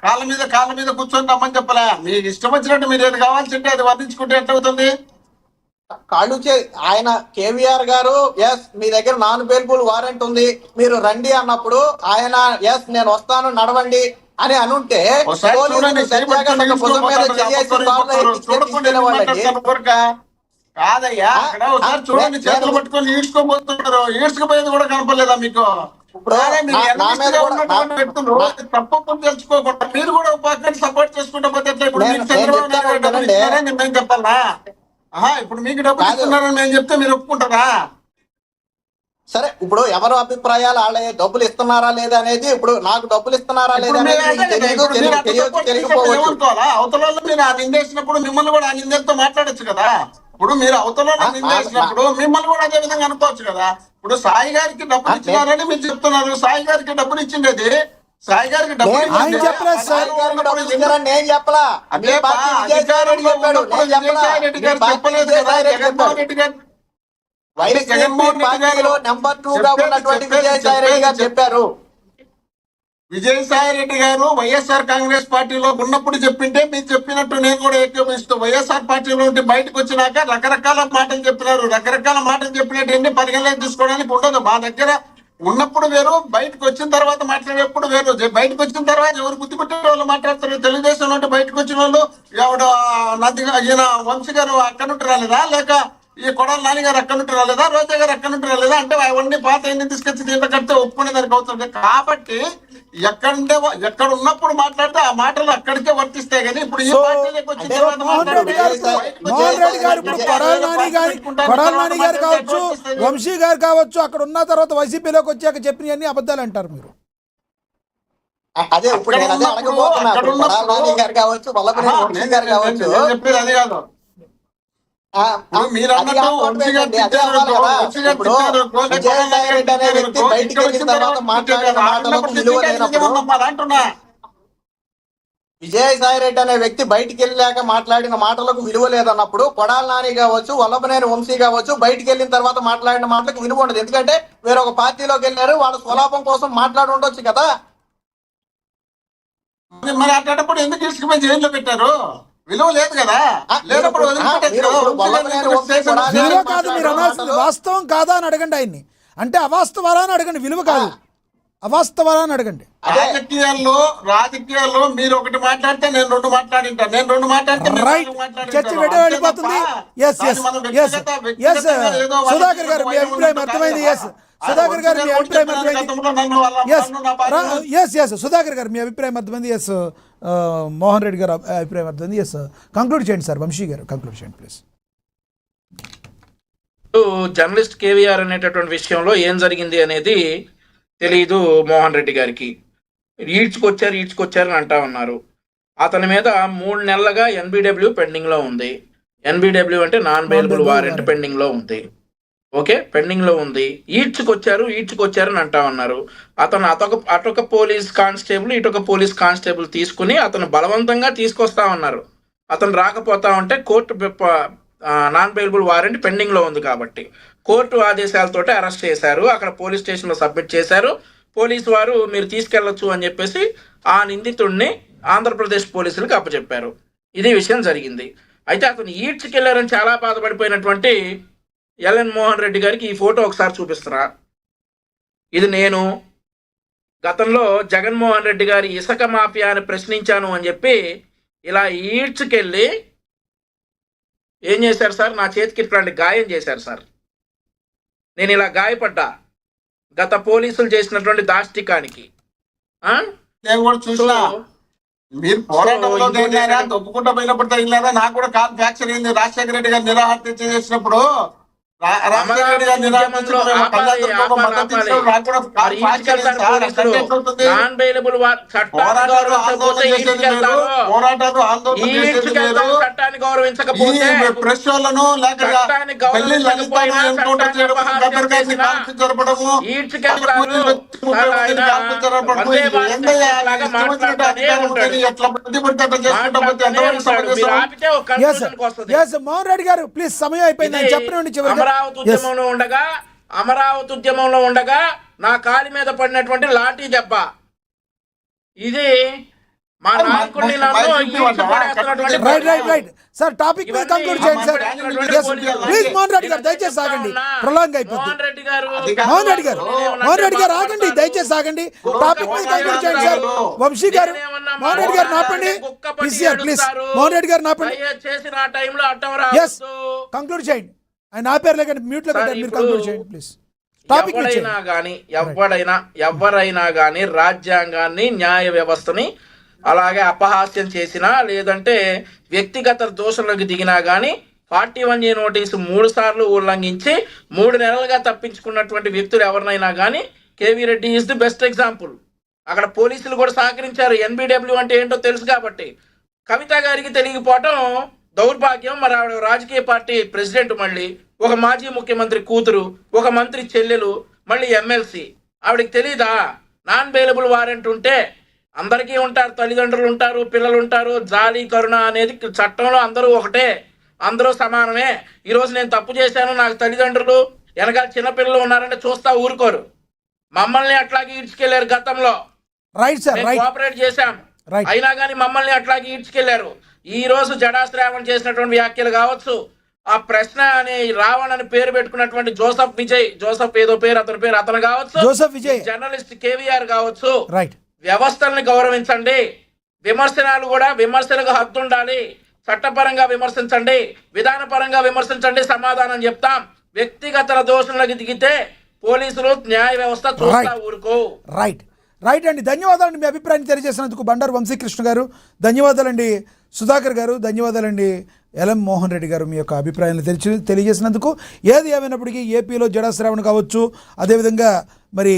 కాళ్ళ మీద కూర్చొని రమ్మని చెప్పలే. మీకు ఇష్టం వచ్చినట్టు మీరు ఏది కావాల్సింటే అది వర్ణించుకుంటే ఎట్లవుతుంది? కాళ్ళు ఆయన కేవీఆర్ గారు ఎస్ మీ దగ్గర నాన్ బెయిలబుల్ వారెంట్ ఉంది మీరు రండి అన్నప్పుడు ఆయన ఎస్ నేను వస్తాను నడవండి అని అనుంటే కాదయ్యా, అక్కడ ఒకసారి చూడండి, చేతులు పట్టుకొని ఈడ్చుకోబోతున్నారు. ఈడ్చుకుపోయేది కూడా కనపడలేదా మీకు? తప్పకుండా తెలుసుకోకుండా మీరు కూడా పక్కన సపోర్ట్ చేసుకుంటా పోతే ఇప్పుడు చంద్రబాబు నాయుడు డబ్బులు ఇస్తున్నారని మేము చెప్పాలా? ఇప్పుడు మీకు డబ్బులు ఇస్తున్నారని మేము చెప్తే మీరు ఒప్పుకుంటారా? సరే, ఇప్పుడు ఎవరు అభిప్రాయాలు వాళ్ళే, డబ్బులు ఇస్తున్నారా లేదా అనేది, ఇప్పుడు నాకు డబ్బులు ఇస్తున్నారా లేదా అనేది మీకు తెలియదు, తెలియకపోవచ్చు. అవతల వాళ్ళు మీరు ఆ నిందేసినప్పుడు మిమ్మల్ని కూడా ఆ నిందలతో మాట్లాడొచ్చు కదా. ఇప్పుడు మీరు అవతల నిందేసినప్పుడు మిమ్మల్ని కూడా అదే విధంగా అనుకోవచ్చు కదా. ఇప్పుడు సాయి గారికి డబ్బులు ఇచ్చినారని మీరు చెప్తున్నారు. సాయి గారికి డబ్బులు ఇచ్చిండేది, సాయి గారికి డబ్బులు ఆయన చెప్పలేదు సార్. నేను చెప్పలా, విజయసాయి రెడ్డి చెప్పాడు. నేను చెప్పలా, జగన్మోహన్ రెడ్డి గారు జగన్మోహన్ పార్టీలో నెంబర్ 2 గా ఉన్నటువంటి విజయసాయి రెడ్డి గారు చెప్పారు. విజయసాయి రెడ్డి గారు వైఎస్ఆర్ కాంగ్రెస్ పార్టీలో ఉన్నప్పుడు చెప్పింటే మీరు చెప్పినట్టు నేను కూడా ఏకీభవిస్తూ, వైఎస్ఆర్ పార్టీలో ఉంటే బయటకు వచ్చినాక రకరకాల మాటలు చెప్పినారు. రకరకాల మాటలు చెప్పినట్టు పరిగణలోకి తీసుకోవడానికి ఉండదు. మా దగ్గర ఉన్నప్పుడు వేరు, బయటకు వచ్చిన తర్వాత మాట్లాడేప్పుడు వేరు. బయటకు వచ్చిన తర్వాత ఎవరు బుద్ధి పెట్టే వాళ్ళు మాట్లాడతారు. తెలుగుదేశం నుండి బయటకు వచ్చిన వాళ్ళు ఎవడ ఈయన వంశీ గారు అక్కడ నుండి రాలేదా, లేక ఈ కొడాలి నాని గారు అక్కడ నుండి రాలేదా, రోజా గారు అక్కడ నుండి రాలేదా అంటే అవన్నీ పాత అన్ని తీసుకొచ్చి దీంట్లో కడితే ఒప్పుకునేదానికి అవుతుంది. కాబట్టి ఎక్కడ ఉన్నప్పుడు మాట్లాడితే ఆ మాటలు అక్కడికే వర్తిస్తాయి. కానీ ఇప్పుడు ఈ పార్టీలోకి వచ్చిన తర్వాత మోహన్ రెడ్డి గారు ఇప్పుడు కొడాలి నాని గారు కావచ్చు, వంశీ గారు కావచ్చు, అక్కడ ఉన్న తర్వాత వైసీపీలోకి వచ్చాక చెప్పినవన్నీ అబద్ధాలు అంటారు మీరు. అదే ఇప్పుడు నేను అదే అడగబోతున్నా. కొడాలి నాని గారు కావచ్చు, వల్లభనేని వంశీ గారు కావచ్చు, చెప్పేది అది కాదు. విజయసాయి రెడ్డి అనే వ్యక్తి బయటికి వెళ్ళిన తర్వాత మాట్లాడిన మాటలకు విలువ లేనప్పుడు, విజయసాయి రెడ్డి అనే వ్యక్తి బయటికి వెళ్ళాక మాట్లాడిన మాటలకు విలువ లేదన్నప్పుడు, కొడాలి నాని కావచ్చు, వల్లభనేని వంశీ కావచ్చు, బయటికి వెళ్ళిన తర్వాత మాట్లాడిన మాటలకు విలువ ఉండదు. ఎందుకంటే వేరొక పార్టీలోకి వెళ్ళారు, వాళ్ళ స్వలాభం కోసం మాట్లాడి ఉండొచ్చు కదా. మరి అట్లాంటప్పుడు ఎందుకు తీసుకుపోయి జైల్లో పెట్టారు? విలువ లేదు కదా. లేనప్పుడు విలువ కాదు మీరు అనాల్సింది, వాస్తవం కాదా అని అడగండి ఆయన్ని. అంటే అవాస్తవాలా అని అడగండి, విలువ కాదు, అవాస్తవాలా అని అడగండి. రాజకీయాల్లో మీరు ఒకటి మాట్లాడితే నేను రెండు మాట్లాడింటాను, నేను రెండు మాట్లాడితే చర్చ వెళ్ళిపోతుంది. సుధాకర్ గారు మీ అభిప్రాయం అర్థమైంది. సుధాకర్ గారు మీ అభిప్రాయం అర్థమైంది. సుధాకర్ గారు మీ అభిప్రాయం అర్థమైంది. మోహన్ రెడ్డి గారు అభిప్రాయం అర్థమైంది. కంక్లూడ్ చేయండి సార్. వంశీ గారు కంక్లూడ్ చేయండి ప్లీజ్. జర్నలిస్ట్ కేవీఆర్ అనేటటువంటి విషయంలో ఏం జరిగింది అనేది తెలీదు మోహన్ రెడ్డి గారికి. ఈడ్చుకొచ్చారు అని అంటా ఉన్నారు. అతని మీద 3 నెలలుగా ఎన్బిడబ్ల్యూ పెండింగ్లో ఉంది. ఎన్బిడబ్ల్యూ అంటే నాన్ బెయిలబుల్ వారెంట్ పెండింగ్లో ఉంది. ఓకే, పెండింగ్లో ఉంది. ఈడ్చుకొచ్చారు అని అంటా ఉన్నారు. అతను అటొక పోలీస్ కానిస్టేబుల్, ఇటొక పోలీస్ కానిస్టేబుల్ తీసుకుని అతను బలవంతంగా తీసుకొస్తా ఉన్నారు. అతను రాకపోతా ఉంటే కోర్టు నాన్ బెయిలబుల్ వారెంట్ పెండింగ్లో ఉంది కాబట్టి కోర్టు ఆదేశాలతోటి అరెస్ట్ చేశారు. అక్కడ పోలీస్ స్టేషన్లో సబ్మిట్ చేశారు. పోలీసు వారు మీరు తీసుకెళ్లొచ్చు అని చెప్పేసి ఆ నిందితుడిని ఆంధ్రప్రదేశ్ పోలీసులకు అప్పచెప్పారు. ఇది విషయం జరిగింది. అయితే అతను ఈడ్చుకెళ్లారని చాలా బాధపడిపోయినటువంటి ఎల్ఎన్ మోహన్ రెడ్డి గారికి ఈ ఫోటో ఒకసారి చూపిస్తున్నా. ఇది నేను గతంలో జగన్మోహన్ రెడ్డి గారి ఇసుక మాఫియాని ప్రశ్నించాను అని చెప్పి ఇలా ఈడ్చుకెళ్ళి ఏం చేశారు సార్, నా చేతికి ఇట్లాంటి గాయం చేశారు సార్. నేను ఇలా గాయపడ్డా గత పోలీసులు చేసినటువంటి దాష్టికానికి. నేను కూడా చూసినా మీరు పోరాటంలో తగిలారా, తొప్పుకుంటా పోయినప్పుడు తగిలారా. నాకు కూడా కాల్ ఫ్రాక్చర్ అయింది రాజశేఖర రెడ్డి గారు నిరాహార దీక్ష చేసినప్పుడు. ప్రెస్ వాళ్ళను మోహన్ రెడ్డి గారు ప్లీజ్ సమయం అయిపోయింది చెప్పండి. అమరావతి ఉద్యమంలో ఉండగా నా కాలి మీద పడినటువంటి లాఠీ దెబ్బ ఇది. మా నాయకుడిని సార్ టాపిక్ మీద కంక్లూడ్ చేయండి సార్ ప్లీజ్. మోహన్ రెడ్డి గారు దయచేసి ఆగండి, ప్రొలాంగ్ అయిపోతుంది. మోహన్ రెడ్డి గారు ఆగండి, దయచేసి ఆగండి. టాపిక్ మీద కంక్లూడ్ చేయండి సార్. వంశీ గారు, మోహన్ రెడ్డి గారు నాపండి ప్లీజ్. మోహన్ రెడ్డి గారు నాపండి. కంక్లూడ్ చేయండి. ఆయన ఆపేర్లే కానీ మ్యూట్ లో పెట్టారు, మీరు కంక్లూడ్ చేయండి ప్లీజ్. టాపిక్ ఎవరైనా కానీ రాజ్యాంగాన్ని, న్యాయ వ్యవస్థని అలాగే అపహాస్యం చేసినా లేదంటే వ్యక్తిగత దోషులకు దిగినా కానీ 41A నోటీసు 3 సార్లు ఉల్లంఘించి 3 నెలలుగా తప్పించుకున్నటువంటి వ్యక్తులు ఎవరినైనా కానీ KV Reddy is the best example. అక్కడ పోలీసులు కూడా సహకరించారు. ఎన్బిడబ్ల్యూ అంటే ఏంటో తెలుసు కాబట్టి. కవిత గారికి తెలియకపోవటం దౌర్భాగ్యం. మరి ఆవిడ రాజకీయ పార్టీ ప్రెసిడెంట్, మళ్ళీ ఒక మాజీ ముఖ్యమంత్రి కూతురు, ఒక మంత్రి చెల్లెలు, మళ్ళీ ఎమ్మెల్సీ. ఆవిడకి తెలీదా? నాన్ బెయిలబుల్ వారెంట్ ఉంటే అందరికీ ఉంటారు, తల్లిదండ్రులు ఉంటారు, పిల్లలు ఉంటారు. జాలి కరుణ అనేది చట్టంలో అందరూ ఒకటే, అందరూ సమానమే. ఈరోజు నేను తప్పు చేశాను, నాకు తల్లిదండ్రులు వెనకాల చిన్నపిల్లలు ఉన్నారంటే చూస్తా ఊరుకోరు. మమ్మల్ని అట్లాగే ఈడ్చుకెళ్లారు గతంలో. Right sir, right. కోఆపరేట్ చేశాం, అయినా కానీ మమ్మల్ని అట్లాగే ఈడ్చుకెళ్లారు. ఈ రోజు జడా శ్రావణ్ చేసినటువంటి వ్యాఖ్యలు కావచ్చు, ఆ ప్రశ్న అనే రావణ్ అని పేరు పెట్టుకున్నటువంటి జోసఫ్ విజయ్, జోసఫ్ ఏదో పేరు, అతని పేరు అతను కావచ్చు, జోసఫ్ విజయ్ జర్నలిస్ట్ కేవీఆర్ కావచ్చు. రైట్. వ్యవస్థల్ని గౌరవించండి. విమర్శనాలు కూడా విమర్శలకు హద్దు ఉండాలి. చట్టపరంగా విమర్శించండి, విధానపరంగా విమర్శించండి, సమాధానం చెప్తాం. వ్యక్తిగత దోషులకు దిగితే పోలీసులు న్యాయ వ్యవస్థ చూస్తా ఊరుకో. రైట్, రైట్ అండి. ధన్యవాదాలండి మీ అభిప్రాయాన్ని తెలియజేసినందుకు బండారు వంశీకృష్ణ గారు. ధన్యవాదాలండి సుధాకర్ గారు. ధన్యవాదాలండి ఎల్ఎం మోహన్ రెడ్డి గారు మీ యొక్క అభిప్రాయాన్ని తెలియజేసినందుకు. ఏది ఏమైనప్పటికీ ఏపీలో జడా శ్రావణ్ కావచ్చు, అదేవిధంగా మరి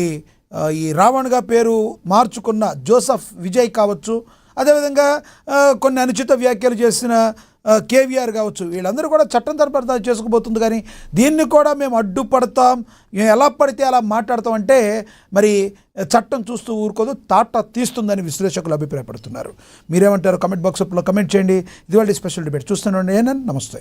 ఈ రావణ్గా పేరు మార్చుకున్న జోసఫ్ విజయ్ కావచ్చు, అదేవిధంగా కొన్ని అనుచిత వ్యాఖ్యలు చేసిన కేవీఆర్ కావచ్చు, వీళ్ళందరూ కూడా చట్టం తరపున చేసుకుపోతుంది. కానీ దీన్ని కూడా మేము అడ్డుపడతాం, ఎలా పడితే అలా మాట్లాడతామంటే మరి చట్టం చూస్తూ ఊరుకోదు, తాట తీస్తుందని విశ్లేషకులు అభిప్రాయపడుతున్నారు. మీరేమంటారు? కమెంట్ బాక్స్లో కమెంట్ చేయండి. ఇది వాళ్ళ స్పెషల్ డిబేట్ చూస్తున్నాండి. నమస్తే.